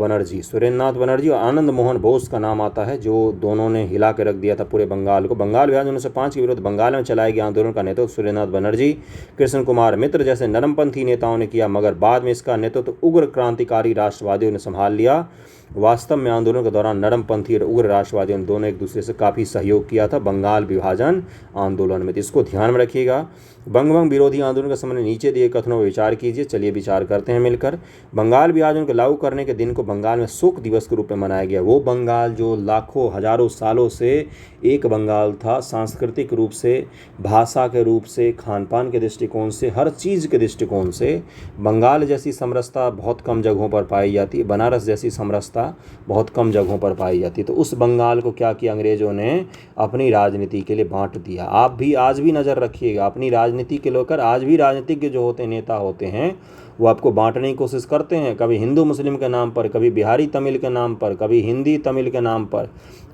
बनर्जी और आनंद मोहन बोस का नाम आता है, जो दोनों ने हिला के रख दिया था पूरे बंगाल को। बंगाल विभाजन 1905 के विरोध बंगाल में चलाए गए आंदोलन का नेतृत्व सुरेंद्रनाथ बनर्जी, कृष्ण कुमार मित्र जैसे नरमपंथी नेताओं ने किया, मगर बाद में इसका नेतृत्व उग्र क्रांतिकारी राष्ट्रवादियों ने संभाल लिया। वास्तव में आंदोलन के दौरान नरमपंथी और उग्र राष्ट्रवादियों ने दोनों एक दूसरे से काफ़ी सहयोग किया था बंगाल विभाजन आंदोलन में, तो इसको ध्यान में रखिएगा। बंगभंग विरोधी आंदोलन के समय नीचे दिए कथनों पर विचार कीजिए। चलिए विचार करते हैं मिलकर। बंगाल विभाजन को लागू करने के दिन को बंगाल में शोक दिवस के रूप में मनाया गया। वो बंगाल जो लाखों हजारों सालों से एक बंगाल था, सांस्कृतिक रूप से, भाषा के रूप से, खान पान के दृष्टिकोण से, हर चीज़ के दृष्टिकोण से बंगाल जैसी समरसता बहुत कम जगहों पर पाई जाती है, बनारस जैसी समरसता बहुत कम जगहों पर पाई जाती है। तो उस बंगाल को क्या किया अंग्रेज़ों ने? अपनी राजनीति के लिए बांट दिया। आप भी आज भी नज़र रखिएगा अपनी राजनीति के लेकर, आज भी राजनीतिज्ञ जो होते नेता होते हैं वो आपको बांटने की कोशिश करते हैं, कभी हिंदू मुस्लिम के नाम पर, कभी बिहारी तमिल के नाम पर, कभी हिंदी तमिल के नाम पर,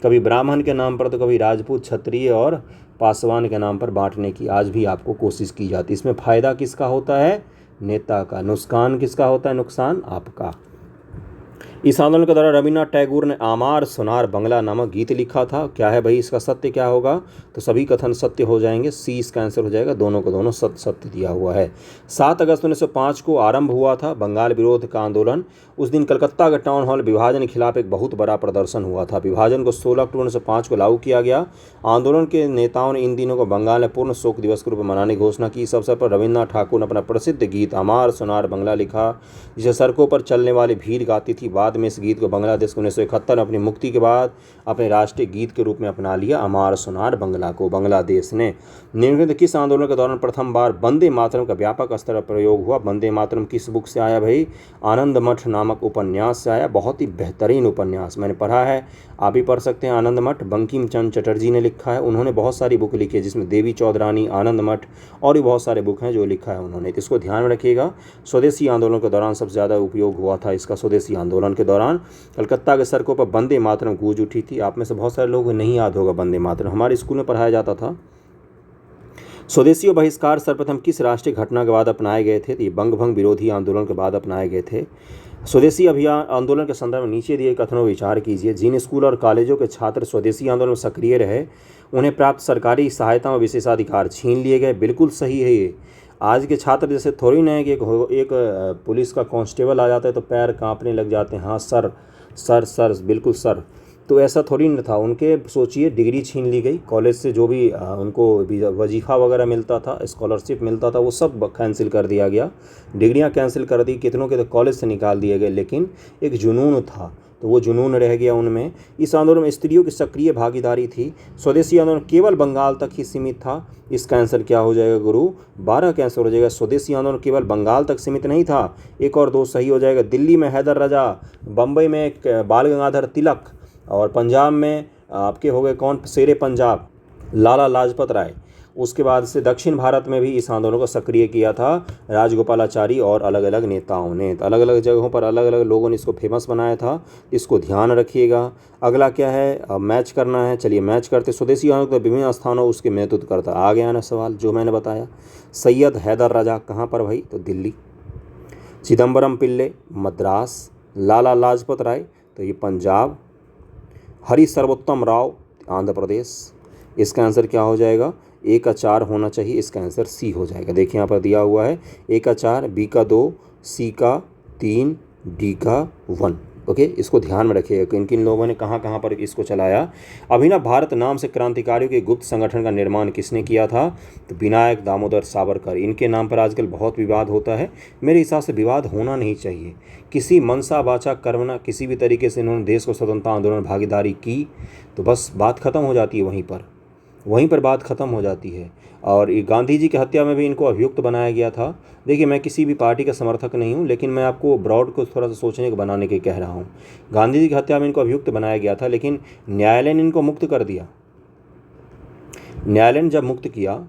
कभी ब्राह्मण के नाम पर, तो कभी राजपूत, क्षत्रिय और पासवान के नाम पर बांटने की आज भी आपको कोशिश की जाती है। इसमें फ़ायदा किसका होता है? नेता का। नुकसान किसका होता है? नुकसान आपका। इस आंदोलन के दौरान रविन्द्रनाथ टैगोर ने आमार सुनार बंगला नामक गीत लिखा था। क्या है भाई इसका सत्य क्या होगा? तो सभी कथन सत्य हो जाएंगे, सी इसका आंसर हो जाएगा, दोनों को दोनों सत्य दिया हुआ है। 7 अगस्त 1905 को आरंभ हुआ था बंगाल विरोध का आंदोलन। उस दिन कलकत्ता के टाउन हॉल विभाजन के खिलाफ एक बहुत बड़ा प्रदर्शन हुआ था। विभाजन को 16 अक्टूबर 1905 को लागू किया गया। आंदोलन के नेताओं ने इन दिनों को बंगाल में पूर्ण शोक दिवस के रूप में मनाने की घोषणा की। इस अवसर पर रविन्द्रनाथ ठाकुर ने अपना प्रसिद्ध गीत आमार सुनार बंगला लिखा, जिसे सड़कों पर चलने वाली भीड़ गाती थी। बाद में इस गीत को बांग्लादेश को 1971 में अपनी मुक्ति के बाद अपने राष्ट्रीय गीत के रूप में अपना लिया, अमार सुनार बंगला को बांग्लादेश ने। निम्नलिखित किस आंदोलन के दौरान प्रथम बार वंदे मातरम का व्यापक स्तर पर प्रयोग हुआ? वंदे मातरम किस बुक से आया भाई? आनंद मठ नामक उपन्यास से आया। बहुत ही बेहतरीन उपन्यास, मैंने पढ़ा है, आप भी पढ़ सकते हैं। आनंद मठ बंकिम चंद्र चटर्जी ने लिखा है। उन्होंने बहुत सारी बुक लिखी है, जिसमें देवी चौधरानी, आनंद मठ और भी बहुत सारे बुक हैं जो लिखा है उन्होंने, तो इसको ध्यान में रखिएगा। स्वदेशी आंदोलन के दौरान सबसे ज़्यादा उपयोग हुआ था इसका। स्वदेशी आंदोलन के दौरान कलकत्ता के सड़कों पर वंदे मातरम गूंज उठी थी। आप में से बहुत सारे लोगों को नहीं याद होगा वंदे मातरम, हमारे स्कूल में पढ़ाया जाता था। स्वदेशी और बहिष्कार सर्वप्रथम किस राष्ट्रीय घटना के बाद अपनाए गए थे? तो ये बंगभंग विरोधी आंदोलन के बाद अपनाए गए थे। स्वदेशी अभियान आंदोलन के संदर्भ में नीचे दिए कथनों पर विचार कीजिए। जिन स्कूल और कॉलेजों के छात्र स्वदेशी आंदोलन में सक्रिय रहे, उन्हें प्राप्त सरकारी सहायता और विशेषाधिकार छीन लिए गए। बिल्कुल सही है ये। आज के छात्र जैसे थोड़ी ना है कि एक पुलिस का कांस्टेबल आ जाता है तो पैर कांपने लग जाते हैं, हाँ सर सर सर, बिल्कुल सर। तो ऐसा थोड़ी न था, उनके सोचिए डिग्री छीन ली गई, कॉलेज से जो भी उनको वजीफ़ा वगैरह मिलता था, स्कॉलरशिप मिलता था, वो सब कैंसिल कर दिया गया, डिग्रियां कैंसिल कर दी, कितनों के तो कॉलेज से निकाल दिए गए। लेकिन एक जुनून था, तो वो जुनून रह गया उनमें। इस आंदोलन में स्त्रियों की सक्रिय भागीदारी थी। स्वदेशी आंदोलन केवल बंगाल तक ही सीमित था। इसका आंसर क्या हो जाएगा गुरु? 12 का आंसर हो जाएगा। स्वदेशी आंदोलन केवल बंगाल तक सीमित नहीं था। एक और दो सही हो जाएगा। दिल्ली में हैदर रजा, बम्बई में बाल गंगाधर तिलक, और पंजाब में आपके हो गए कौन? शेरे पंजाब लाला लाजपत राय। उसके बाद से दक्षिण भारत में भी इस आंदोलन को सक्रिय किया था राजगोपालाचारी और अलग अलग नेताओं ने। तो अलग अलग जगहों पर अलग अलग लोगों ने इसको फेमस बनाया था, इसको ध्यान रखिएगा। अगला क्या है? अब मैच करना है, चलिए मैच करते। स्वदेशी आंदोलन के विभिन्न स्थानों उसके नेतृत्व करता। आ गया ना सवाल जो मैंने बताया। सैयद हैदर रजा कहाँ पर भाई? तो दिल्ली। चिदम्बरम पिल्ले मद्रास। लाला लाजपत राय तो ये पंजाब। हरि सर्वोत्तम राव आंध्र प्रदेश। इसका आंसर क्या हो जाएगा? ए का 4 होना चाहिए, इसका आंसर सी हो जाएगा। देखिए यहाँ पर दिया हुआ है ए का 4, बी का 2, सी का 3, डी का 1। ओके, इसको ध्यान में रखिएगा किन किन लोगों ने कहाँ कहाँ पर इसको चलाया। अभिनव भारत नाम से क्रांतिकारियों के गुप्त संगठन का निर्माण किसने किया था? तो विनायक दामोदर सावरकर। इनके नाम पर आजकल बहुत विवाद होता है, मेरे हिसाब से विवाद होना नहीं चाहिए। किसी मनसा वाचा कर्मणा किसी भी तरीके से इन्होंने देश को स्वतंत्रता आंदोलन में भागीदारी की तो बस बात खत्म हो जाती है, वहीं पर बात खत्म हो जाती है। और ये गांधी जी की हत्या में भी इनको अभियुक्त बनाया गया था। देखिए मैं किसी भी पार्टी का समर्थक नहीं हूँ, लेकिन मैं आपको ब्रॉड को थोड़ा सा सोचने को बनाने के कह रहा हूँ। गांधी जी की हत्या में इनको अभियुक्त बनाया गया था, लेकिन न्यायालय ने इनको मुक्त कर दिया। न्यायालय ने जब मुक्त किया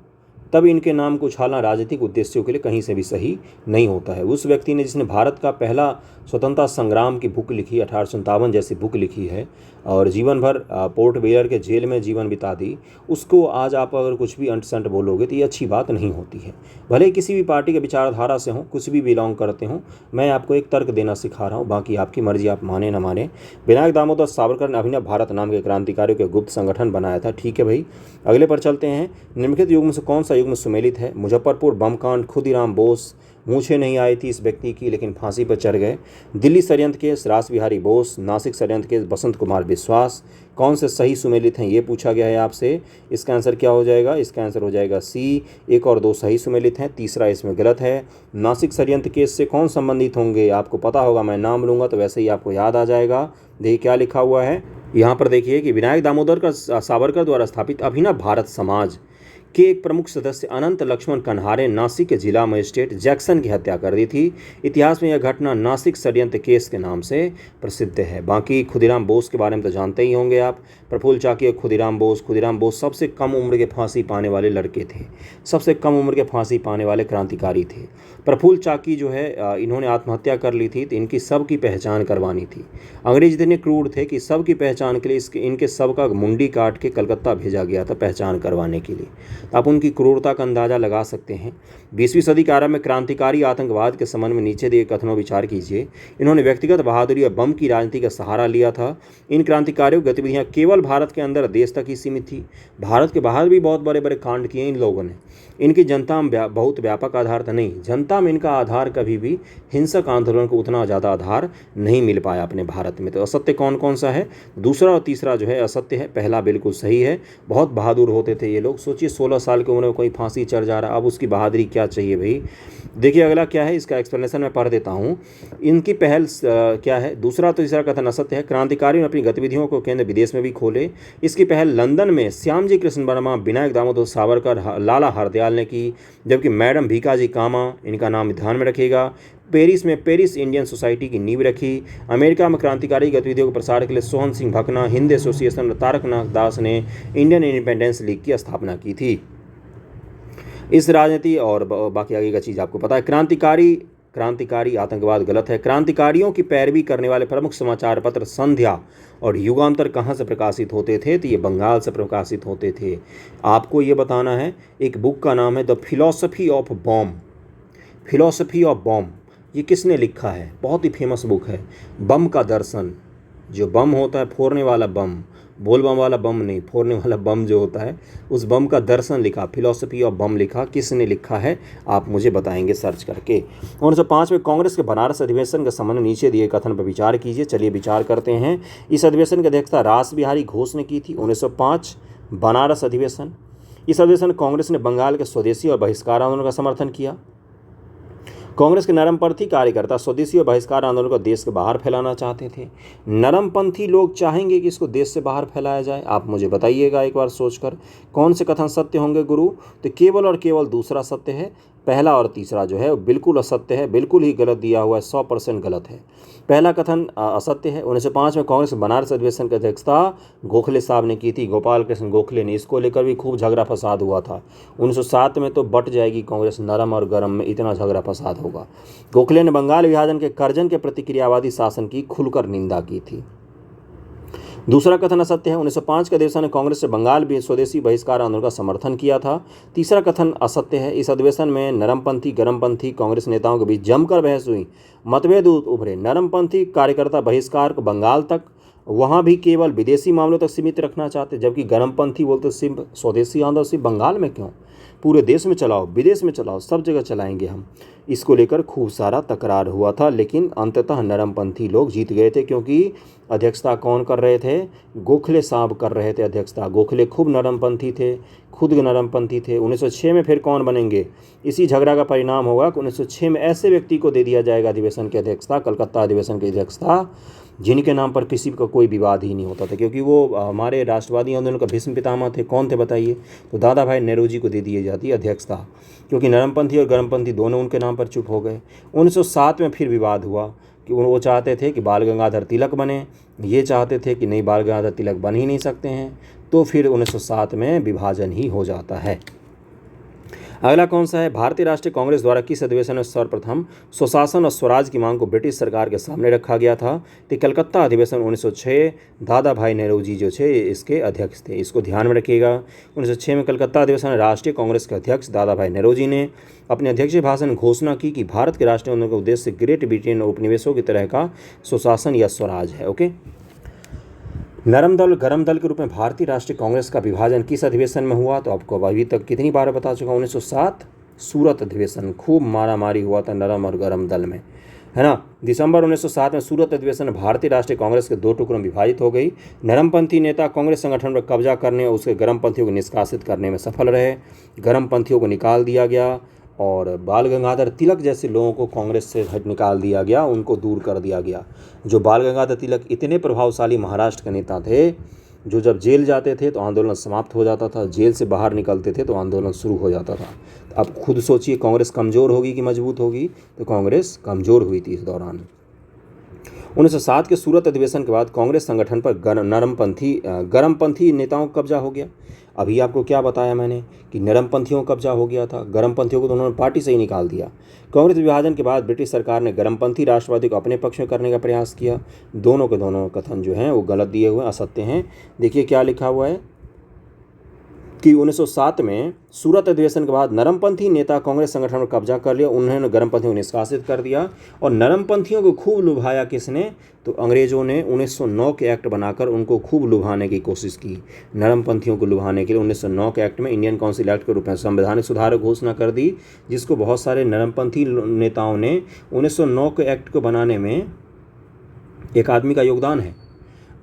तब इनके नाम को उछालना राजनीतिक उद्देश्यों के लिए कहीं से भी सही नहीं होता है। उस व्यक्ति ने जिसने भारत का पहला स्वतंत्रता संग्राम की बुक लिखी, 1857 जैसी बुक लिखी है, और जीवन भर पोर्ट ब्लेयर के जेल में जीवन बिता दी, उसको आज आप अगर कुछ भी अंट संट बोलोगे तो ये अच्छी बात नहीं होती है। भले ही किसी भी पार्टी के विचारधारा से हों, कुछ भी बिलोंग करते हों, मैं आपको एक तर्क देना सिखा रहा हूँ, बाकी आपकी मर्जी, आप माने ना माने। विनायक दामोदर सावरकर ने अभिनव भारत नाम के क्रांतिकारियों के गुप्त संगठन बनाया था। ठीक है भाई, अगले पर चलते हैं। निम्नलिखित युग में से कौन सा युग में सुमेलित है? मुजफ्फरपुर बम कांड, खुदीराम बोस, मूछें नहीं आई थी इस व्यक्ति की लेकिन फांसी पर चढ़ गए, दिल्ली षड्यंत्र केस रास बिहारी बोस, नासिक षड्यंत्र केस बसंत कुमार विश्वास। कौन से सही सुमेलित हैं ये पूछा गया है आपसे। इसका आंसर क्या हो जाएगा? इसका आंसर हो जाएगा सी। एक और दो सही सुमेलित हैं, तीसरा इसमें गलत है। नासिक षड्यंत्र केस से कौन संबंधित होंगे? आपको पता होगा, मैं नाम लूँगा तो वैसे ही आपको याद आ जाएगा। देखिए क्या लिखा हुआ है यहाँ पर, देखिए कि विनायक दामोदर का सावरकर द्वारा स्थापित अभिनव भारत समाज के एक प्रमुख सदस्य अनंत लक्ष्मण कन्हारे नासिक के जिला मजिस्ट्रेट जैक्सन की हत्या कर दी थी। इतिहास में यह घटना नासिक षड्यंत्र केस के नाम से प्रसिद्ध है। बाकी खुदीराम बोस के बारे में तो जानते ही होंगे आप। प्रफुल्ल चाकी और खुदीराम बोस सबसे कम उम्र के फांसी पाने वाले लड़के थे, सबसे कम उम्र के फांसी पाने वाले क्रांतिकारी थे। प्रफुल्ल चाकी जो है इन्होंने आत्महत्या कर ली थी, तो इनकी सब की पहचान करवानी थी। अंग्रेज इतने क्रूर थे कि सब की पहचान के लिए इनके सब का मुंडी काट के कलकत्ता भेजा गया था पहचान करवाने के लिए। आप उनकी क्रूरता का अंदाज़ा लगा सकते हैं। 20वीं सदी के आरंभ में क्रांतिकारी आतंकवाद के संबंध में नीचे दिए कथनों विचार कीजिए। इन्होंने व्यक्तिगत बहादुरी और बम की राजनीति का सहारा लिया था। इन क्रांतिकारियों की गतिविधियाँ केवल भारत के अंदर देश तक ही सीमित थी, भारत के बाहर भी बहुत बड़े बड़े कांड किए इन लोगों ने। इनकी जनता में बहुत व्यापक आधार था नहीं, जनता में इनका आधार कभी भी हिंसक आंदोलन को उतना ज़्यादा आधार नहीं मिल पाया अपने भारत में। तो असत्य कौन कौन सा है? दूसरा और तीसरा जो है असत्य है, पहला बिल्कुल सही है। बहुत बहादुर होते थे ये लोग। सोचिए 16 साल की उम्र में कोई फांसी चढ़ जा रहा, अब उसकी बहादुरी क्या चाहिए भाई। देखिए अगला क्या है, इसका एक्सप्लेनेशन मैं पढ़ देता हूँ। इनकी पहल क्या है? दूसरा तो तीसरा कथन असत्य है। क्रांतिकारियों ने अपनी गतिविधियों को केंद्र विदेश में भी खोले। इसकी पहल लंदन में श्यामजी कृष्ण वर्मा, विनायक दामोदर सावरकर, लाला हरदयाल ने की, जबकि मैडम भीकाजी कामा, इनका नाम ध्यान में रखिएगा, पेरिस में पेरिस इंडियन सोसाइटी की नींव रखी। अमेरिका में क्रांतिकारी गतिविधियों के प्रसार के लिए सोहन सिंह भकना, हिंद एसोसिएशन, तारकनाथ दास ने इंडियन इंडिपेंडेंस लीग की स्थापना की थी। इस राजनीति और बाकी आगे का चीज़ आपको पता है। क्रांतिकारी आतंकवाद गलत है। क्रांतिकारियों की पैरवी करने वाले प्रमुख समाचार पत्र संध्या और युगांतर कहाँ से प्रकाशित होते थे? तो ये बंगाल से प्रकाशित होते थे। आपको ये बताना है, एक बुक का नाम है द फिलॉसफी ऑफ बॉम्ब। ये किसने लिखा है? बहुत ही फेमस बुक है। बम का दर्शन, जो बम होता है फोड़ने वाला बम, बोल बम वाला बम नहीं, फोड़ने वाला बम जो होता है, उस बम का दर्शन लिखा, फिलॉसफी ऑफ बम लिखा, किसने लिखा है आप मुझे बताएंगे सर्च करके। 1905 में कांग्रेस के बनारस अधिवेशन का संबंध नीचे दिए कथन पर विचार कीजिए। चलिए विचार करते हैं। इस अधिवेशन की अध्यक्षता रास बिहारी घोष ने की थी। 1905 बनारस अधिवेशन। इस अधिवेशन कांग्रेस ने बंगाल के स्वदेशी और बहिष्कार आंदोलन का समर्थन किया। कांग्रेस के नरमपंथी कार्यकर्ता स्वदेशी और बहिष्कार आंदोलन को देश के बाहर फैलाना चाहते थे। नरमपंथी लोग चाहेंगे कि इसको देश से बाहर फैलाया जाए। आप मुझे बताइएगा एक बार सोचकर, कौन से कथन सत्य होंगे गुरु? तो केवल और केवल दूसरा सत्य है, पहला और तीसरा जो है वो बिल्कुल असत्य है, बिल्कुल ही गलत दिया हुआ है, 100% गलत है। पहला कथन असत्य है। 1905 में कांग्रेस बनारस अधिवेशन की अध्यक्षता गोखले साहब ने की थी, गोपाल कृष्ण गोखले ने। इसको लेकर भी खूब झगड़ा फसाद हुआ था। 1907 में तो बट जाएगी कांग्रेस, नरम और गरम में इतना झगड़ा फसाद होगा। गोखले ने बंगाल विभाजन के कर्जन के प्रतिक्रियावादी शासन की खुलकर निंदा की थी। दूसरा कथन असत्य है। 1905 के अधिवेशन में कांग्रेस से बंगाल भी स्वदेशी बहिष्कार आंदोलन का समर्थन किया था। तीसरा कथन असत्य है। इस अधिवेशन में नरमपंथी गरमपंथी कांग्रेस नेताओं के बीच जमकर बहस हुई, मतभेद उभरे। नरमपंथी कार्यकर्ता बहिष्कार को बंगाल तक, वहाँ भी केवल विदेशी मामलों तक सीमित रखना चाहते, जबकि गरमपंथी बोलते सिर्फ स्वदेशी आंदोलन सिर्फ बंगाल में क्यों, पूरे देश में चलाओ, विदेश में चलाओ, सब जगह चलाएंगे हम। इसको लेकर खूब सारा तकरार हुआ था, लेकिन अंततः नरमपंथी लोग जीत गए थे, क्योंकि अध्यक्षता कौन कर रहे थे? गोखले साहब कर रहे थे अध्यक्षता। गोखले खूब नरमपंथी थे, खुद नरमपंथी थे। 1906 में फिर कौन बनेंगे? इसी झगड़ा का परिणाम होगा कि 1906 में ऐसे व्यक्ति को दे दिया जाएगा अधिवेशन की अध्यक्षता, कलकत्ता अधिवेशन की अध्यक्षता, जिनके नाम पर किसी का कोई विवाद ही नहीं होता था, क्योंकि वो हमारे राष्ट्रवादी आंदोलन का भीष्म पितामह थे। कौन थे बताइए? तो दादा भाई नेहरू को दे दी जाती अध्यक्षता, क्योंकि नरमपंथी और गरमपंथी दोनों उनके नाम पर चुप हो गए। 1907 में फिर विवाद हुआ कि वो चाहते थे कि बाल गंगाधर तिलक बने, ये चाहते थे कि नहीं बाल गंगाधर तिलक बन ही नहीं सकते हैं। तो फिर 1907 में विभाजन ही हो जाता है। अगला कौन सा है? भारतीय राष्ट्रीय कांग्रेस द्वारा किस अधिवेशन में सर्वप्रथम स्वशासन और स्वराज की मांग को ब्रिटिश सरकार के सामने रखा गया था? तो कलकत्ता अधिवेशन 1906। दादा भाई नेहरू जी जो थे इसके अध्यक्ष थे, इसको ध्यान में रखिएगा। 1906 में कलकत्ता अधिवेशन राष्ट्रीय कांग्रेस के अध्यक्ष दादा भाई नेहरू जी ने अपने अध्यक्षीय भाषण में घोषणा की कि भारत के राष्ट्रीय आंदोलन का उद्देश्य ग्रेट ब्रिटेन और उपनिवेशों की तरह का स्वशासन या स्वराज है। ओके। नरम दल गरम दल के रूप में भारतीय राष्ट्रीय कांग्रेस का विभाजन किस अधिवेशन में हुआ? तो आपको अभी तक कितनी बार बता चुका हूँ, 1907 सूरत अधिवेशन। खूब मारा मारी हुआ था नरम और गरम दल में, है ना। दिसंबर 1907 में सूरत अधिवेशन में भारतीय राष्ट्रीय कांग्रेस के दो टुकड़ों में विभाजित हो गई। नरमपंथी नेता कांग्रेस संगठन पर कब्जा करने और उसके गरमपंथियों को निष्कासित करने में सफल रहे। गरमपंथियों को निकाल दिया गया और बाल गंगाधर तिलक जैसे लोगों को कांग्रेस से निकाल दिया गया, उनको दूर कर दिया गया। जो बाल गंगाधर तिलक इतने प्रभावशाली महाराष्ट्र के नेता थे, जो जब जेल जाते थे तो आंदोलन समाप्त हो जाता था, जेल से बाहर निकलते थे तो आंदोलन शुरू हो जाता था। अब खुद सोचिए, कांग्रेस कमज़ोर होगी कि मजबूत होगी? तो कांग्रेस कमज़ोर हुई थी इस दौरान। 1907 के सूरत अधिवेशन के बाद कांग्रेस संगठन पर गरमपंथी नेताओं का कब्जा हो गया। अभी आपको क्या बताया मैंने कि नरमपंथियों का कब्जा हो गया था, गरमपंथियों को तो उन्होंने पार्टी से ही निकाल दिया। कांग्रेस विभाजन के बाद ब्रिटिश सरकार ने गरमपंथी राष्ट्रवादी को अपने पक्ष में करने का प्रयास किया। दोनों के दोनों कथन जो हैं वो गलत दिए हुए, असत्य हैं। देखिए क्या लिखा हुआ है कि 1907 में सूरत अधिवेशन के बाद नरमपंथी नेता कांग्रेस संगठन पर कब्जा कर लिया, उन्होंने गरमपंथियों को निष्कासित कर दिया। और नरमपंथियों को खूब लुभाया किसने? तो अंग्रेजों ने 1909 के एक्ट बनाकर उनको खूब लुभाने की कोशिश की। नरमपंथियों को लुभाने के लिए 1909 के एक्ट में इंडियन काउंसिल एक्ट के रूप में संवैधानिक सुधार की घोषणा कर दी, जिसको बहुत सारे नरमपंथी नेताओं ने 1909 के एक्ट को बनाने में एक आदमी का योगदान है।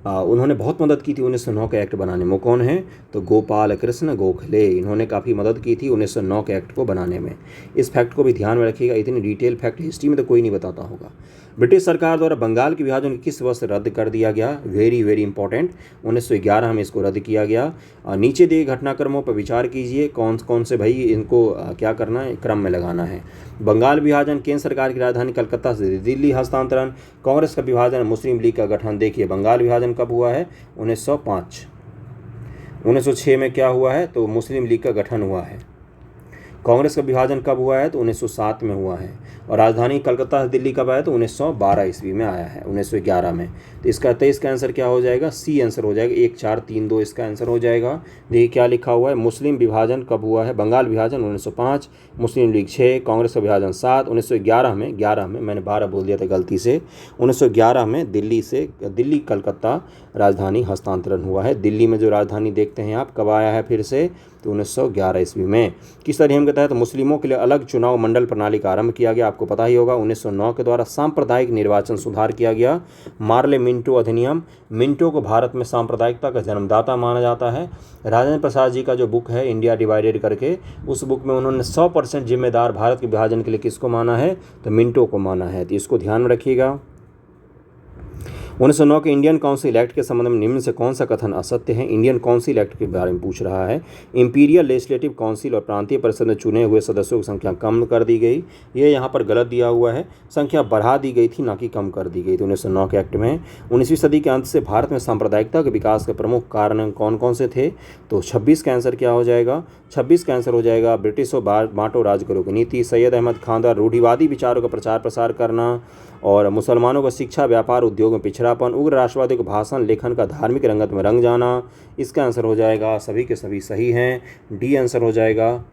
उन्होंने बहुत मदद की थी 1909 के एक्ट बनाने में। वो कौन है? तो गोपाल कृष्ण गोखले। इन्होंने काफ़ी मदद की थी 1909 के एक्ट को बनाने में। इस फैक्ट को भी ध्यान में रखिएगा, इतनी डिटेल फैक्ट हिस्ट्री में तो कोई नहीं बताता होगा। ब्रिटिश सरकार द्वारा बंगाल के विभाजन किस वर्ष रद्द कर दिया गया? वेरी वेरी इंपॉर्टेंट, 1911 में इसको रद्द किया गया। नीचे दिए घटनाक्रमों पर विचार कीजिए, कौन कौन से भाई इनको क्या करना है, क्रम में लगाना है। बंगाल विभाजन, केंद्र सरकार की राजधानी कलकत्ता से दिल्ली हस्तांतरण, कांग्रेस का विभाजन, मुस्लिम लीग का गठन। देखिए बंगाल विभाजन कब हुआ है? 1905। 1906 में क्या हुआ है? तो मुस्लिम लीग का गठन हुआ है। कांग्रेस का विभाजन कब हुआ है? तो 1907 में हुआ है। और राजधानी कलकत्ता से दिल्ली कब आया, तो 1912 ईस्वी में आया है, 1911 में। तो इसका 23 का आंसर क्या हो जाएगा, सी आंसर हो जाएगा, 1 4 3 2 इसका आंसर हो जाएगा। देखिए क्या लिखा हुआ है, मुस्लिम विभाजन कब हुआ है, बंगाल विभाजन 1905, मुस्लिम लीग 6, कांग्रेस का विभाजन 7, 1911 में, 11 में, मैंने 12 बोल दिया था गलती से, 1911 में दिल्ली कलकत्ता राजधानी हस्तांतरण हुआ है। दिल्ली में जो राजधानी देखते हैं आप कब आया है फिर से, तो 1911 ईस्वी में। किस अधिनियम के तहत मुस्लिमों के लिए अलग चुनाव मंडल प्रणाली का आरंभ किया गया, आपको पता ही होगा, 1909 के द्वारा सांप्रदायिक निर्वाचन सुधार किया गया, मार्ले मिंटो अधिनियम। मिंटो को भारत में सांप्रदायिकता का जन्मदाता माना जाता है। राजेंद्र प्रसाद जी का जो बुक है इंडिया डिवाइडेड करके, उस बुक में उन्होंने 100% जिम्मेदार भारत के विभाजन के लिए किसको माना है, तो मिंटो को माना है। तो इसको ध्यान में रखिएगा। 1909 के इंडियन काउंसिल एक्ट के संबंध में निम्न से कौन सा कथन असत्य है। इंडियन काउंसिल एक्ट के बारे में पूछ रहा है। इंपीरियल लेजिस्लेटिव काउंसिल और प्रांतीय परिषद में चुने हुए सदस्यों की संख्या कम कर दी गई, ये यहाँ पर गलत दिया हुआ है, संख्या बढ़ा दी गई थी ना कि कम कर दी गई थी 1909 के एक्ट में। 19वीं सदी के अंत से भारत में सांप्रदायिकता के विकास के प्रमुख कारण कौन कौन से थे, तो 26 का आंसर क्या हो जाएगा, 26 का आंसर हो जाएगा ब्रिटिशों बांटो राज करो की नीति, सैयद अहमद खान द्वारा रूढ़िवादी विचारों का प्रचार प्रसार करना, और मुसलमानों का शिक्षा व्यापार उद्योग में पिछड़ापन, उग्र राष्ट्रवादियों को भाषण लेखन का धार्मिक रंगत में रंग जाना। इसका आंसर हो जाएगा, सभी के सभी सही हैं, डी आंसर हो जाएगा,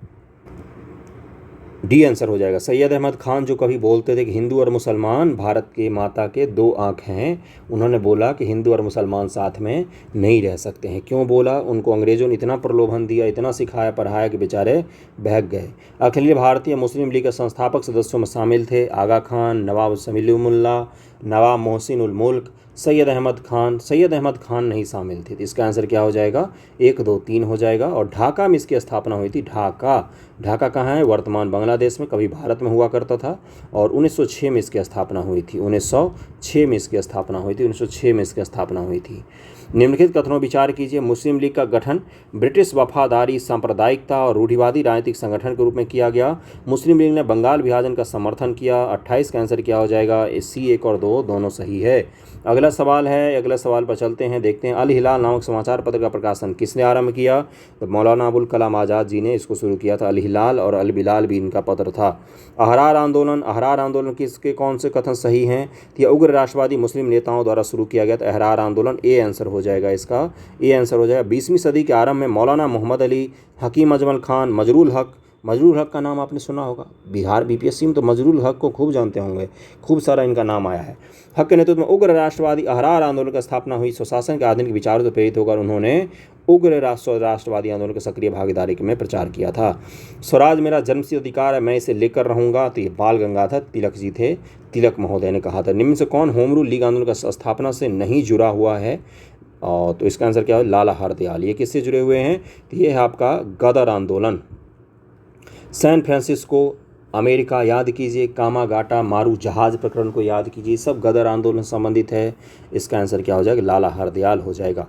डी आंसर हो जाएगा। सैयद अहमद खान जो कभी बोलते थे कि हिंदू और मुसलमान भारत के माता के 2 आँख हैं, उन्होंने बोला कि हिंदू और मुसलमान साथ में नहीं रह सकते हैं। क्यों बोला, उनको अंग्रेज़ों ने इतना प्रलोभन दिया, इतना सिखाया पढ़ाया कि बेचारे बहक गए। अखिल भारतीय मुस्लिम लीग के संस्थापक सदस्यों में शामिल थे आगा खान, नवाब समीउल्लाह, नवाब मोहसिन उल मुल्क, सैयद अहमद खान नहीं शामिल थे। तो इसका आंसर क्या हो जाएगा, 1 2 3 हो जाएगा। और ढाका में इसकी स्थापना हुई थी। ढाका कहाँ है, वर्तमान बांग्लादेश में, कभी भारत में हुआ करता था। और 1906 में इसकी स्थापना हुई थी, 1906 में इसकी स्थापना हुई थी, 1906 में इसकी स्थापना हुई थी। निम्नलिखित कथनों विचार कीजिए। मुस्लिम लीग का गठन ब्रिटिश वफादारी, सांप्रदायिकता और रूढ़िवादी राजनीतिक संगठन के रूप में किया गया। मुस्लिम लीग ने बंगाल विभाजन का समर्थन किया। 28 का आंसर क्या हो जाएगा, सी 1 और 2 दोनों सही है। अगला सवाल है, अगले सवाल पर चलते हैं, देखते हैं। अल हिलाल नामक समाचार पत्र का प्रकाशन किसने आरंभ किया, तो मौलाना अबुल कलाम आज़ाद जी ने इसको शुरू किया था। अल हिलाल और अल बिलाल भी इनका पत्र था। अहरार आंदोलन किसके कौन से कथन सही हैं, तो यह उग्र राष्ट्रवादी मुस्लिम नेताओं द्वारा शुरू किया गया था। अहरार आंदोलन, ए आंसर हो जाएगा इसका, ए आंसर हो जाएगा। 20वीं सदी के आरंभ में मौलाना मोहम्मद अली, हकीम अजमल खान, मजरूल हक का नाम आपने सुना होगा, बिहार बीपीएससी में तो मजरूल हक को खूब जानते होंगे, खूब सारा इनका नाम आया है। हक के नेतृत्व में उग्र राष्ट्रवादी अहरार आंदोलन की स्थापना हुई। स्वशासन के आधुनिक विचारों से प्रेरित होकर उन्होंने उग्र राष्ट्रवादी आंदोलन की सक्रिय भागीदारी में प्रचार किया था। स्वराज मेरा जन्मसिद्ध अधिकार है, मैं इसे लेकर रहूंगा, तो ये बाल गंगाधर तिलक जी थे, तिलक महोदय ने कहा था। निम्न से कौन होम रूल लीग आंदोलन की स्थापना से नहीं जुड़ा हुआ है, और तो इसका आंसर क्या है, लाला हरदयाल। ये किससे जुड़े हुए हैं, तो ये है आपका गदर आंदोलन। सैन फ्रांसिस्को अमेरिका याद कीजिए, कामागाटा मारू जहाज प्रकरण को याद कीजिए, सब गदर आंदोलन से संबंधित है। इसका आंसर क्या हो जाएगा, लाला हरदयाल हो जाएगा।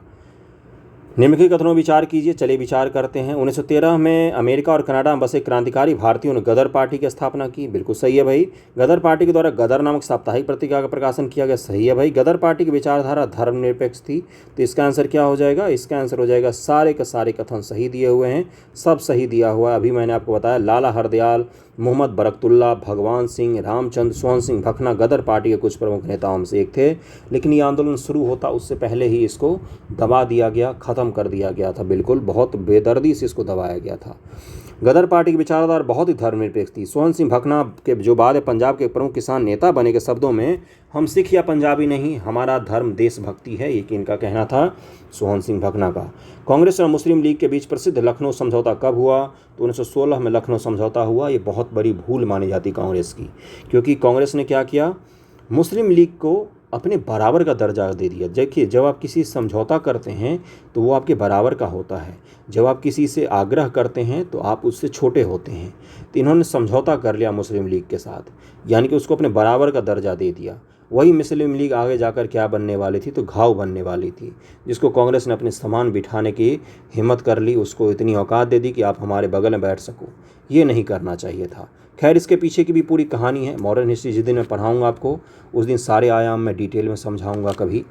निम्नलिखित कथनों विचार कीजिए, चलिए विचार करते हैं। 1913 में अमेरिका और कनाडा में बसे क्रांतिकारी भारतीयों ने गदर पार्टी की स्थापना की। बिल्कुल सही है भाई। गदर पार्टी के द्वारा गदर नामक साप्ताहिक पत्रिका का प्रकाशन किया गया। सही है भाई। गदर पार्टी की विचारधारा धर्मनिरपेक्ष थी। तो इसका आंसर क्या हो जाएगा, इसका आंसर हो जाएगा, सारे के सारे कथन सही दिए हुए हैं, सब सही दिया हुआ है। अभी मैंने आपको बताया लाला हरदयाल, मोहम्मद बरकतुल्ला, भगवान सिंह, रामचंद्र, सोहन सिंह भकना गदर पार्टी के कुछ प्रमुख नेताओं में से एक थे। लेकिन ये आंदोलन शुरू होता उससे पहले ही इसको दबा दिया गया, ख़त्म कर दिया गया था। बिल्कुल बहुत बेदर्दी से इसको दबाया गया था। गदर पार्टी की विचारधारा बहुत ही धर्मनिरपेक्ष थी। सोहन सिंह भकना के जो बाद पंजाब के प्रमुख किसान नेता बने के शब्दों में, हम सिख या पंजाबी नहीं, हमारा धर्म देशभक्ति है, ये इनका कहना था सोहन सिंह भकना का। कांग्रेस और मुस्लिम लीग के बीच प्रसिद्ध लखनऊ समझौता कब हुआ, तो 1916 में लखनऊ समझौता हुआ। ये बहुत बड़ी भूल मानी जाती कांग्रेस की, क्योंकि कांग्रेस ने क्या किया, मुस्लिम लीग को अपने बराबर का दर्जा दे दिया। देखिए, जब आप किसी समझौता करते हैं तो वो आपके बराबर का होता है, जब आप किसी से आग्रह करते हैं तो आप उससे छोटे होते हैं। तो इन्होंने समझौता कर लिया मुस्लिम लीग के साथ, यानी कि उसको अपने बराबर का दर्जा दे दिया। वही मुस्लिम लीग आगे जाकर क्या बनने वाली थी, तो घाव बनने वाली थी, जिसको कांग्रेस ने अपने समान बिठाने की हिम्मत कर ली, उसको इतनी औकात दे दी कि आप हमारे बगल में बैठ सको। ये नहीं करना चाहिए था। खैर, इसके पीछे की भी पूरी कहानी है। मॉडर्न हिस्ट्री जिस दिन मैं पढ़ाऊँगा आपको, उस दिन सारे आयाम मैं डिटेल में समझाऊँगा कभी।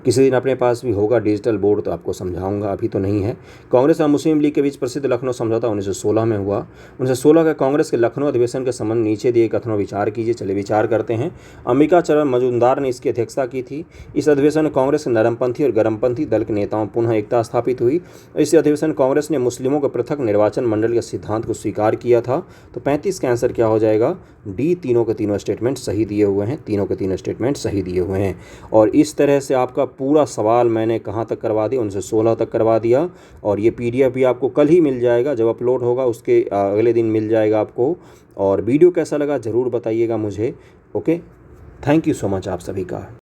किसी दिन अपने पास भी होगा डिजिटल बोर्ड तो आपको समझाऊंगा, अभी तो नहीं है। कांग्रेस और मुस्लिम लीग के बीच प्रसिद्ध लखनऊ समझौता 1916 में हुआ। 1916 का कांग्रेस के लखनऊ अधिवेशन के संबंध नीचे दिए कथनों विचार कीजिए। चलिए विचार करते हैं। अंबिका चरण मजूमदार ने इसकी अध्यक्षता की थी। इस अधिवेशन में कांग्रेस के नरमपंथी और गर्मपंथी दल के नेताओं पुनः एकता स्थापित हुई। इस अधिवेशन कांग्रेस ने मुस्लिमों के पृथक निर्वाचन मंडल के सिद्धांत को स्वीकार किया था। तो 35 का आंसर क्या हो जाएगा? डी। तीनों के तीनों स्टेटमेंट सही दिए हुए हैं, तीनों के तीनों स्टेटमेंट सही दिए हुए हैं। और इस तरह से आपका पूरा सवाल मैंने कहाँ तक करवा दिया? 1916 तक करवा दिया। और ये PDF भी आपको कल ही मिल जाएगा, जब अपलोड होगा उसके अगले दिन मिल जाएगा आपको। और वीडियो कैसा लगा ज़रूर बताइएगा मुझे। Okay, thank you so much आप सभी का।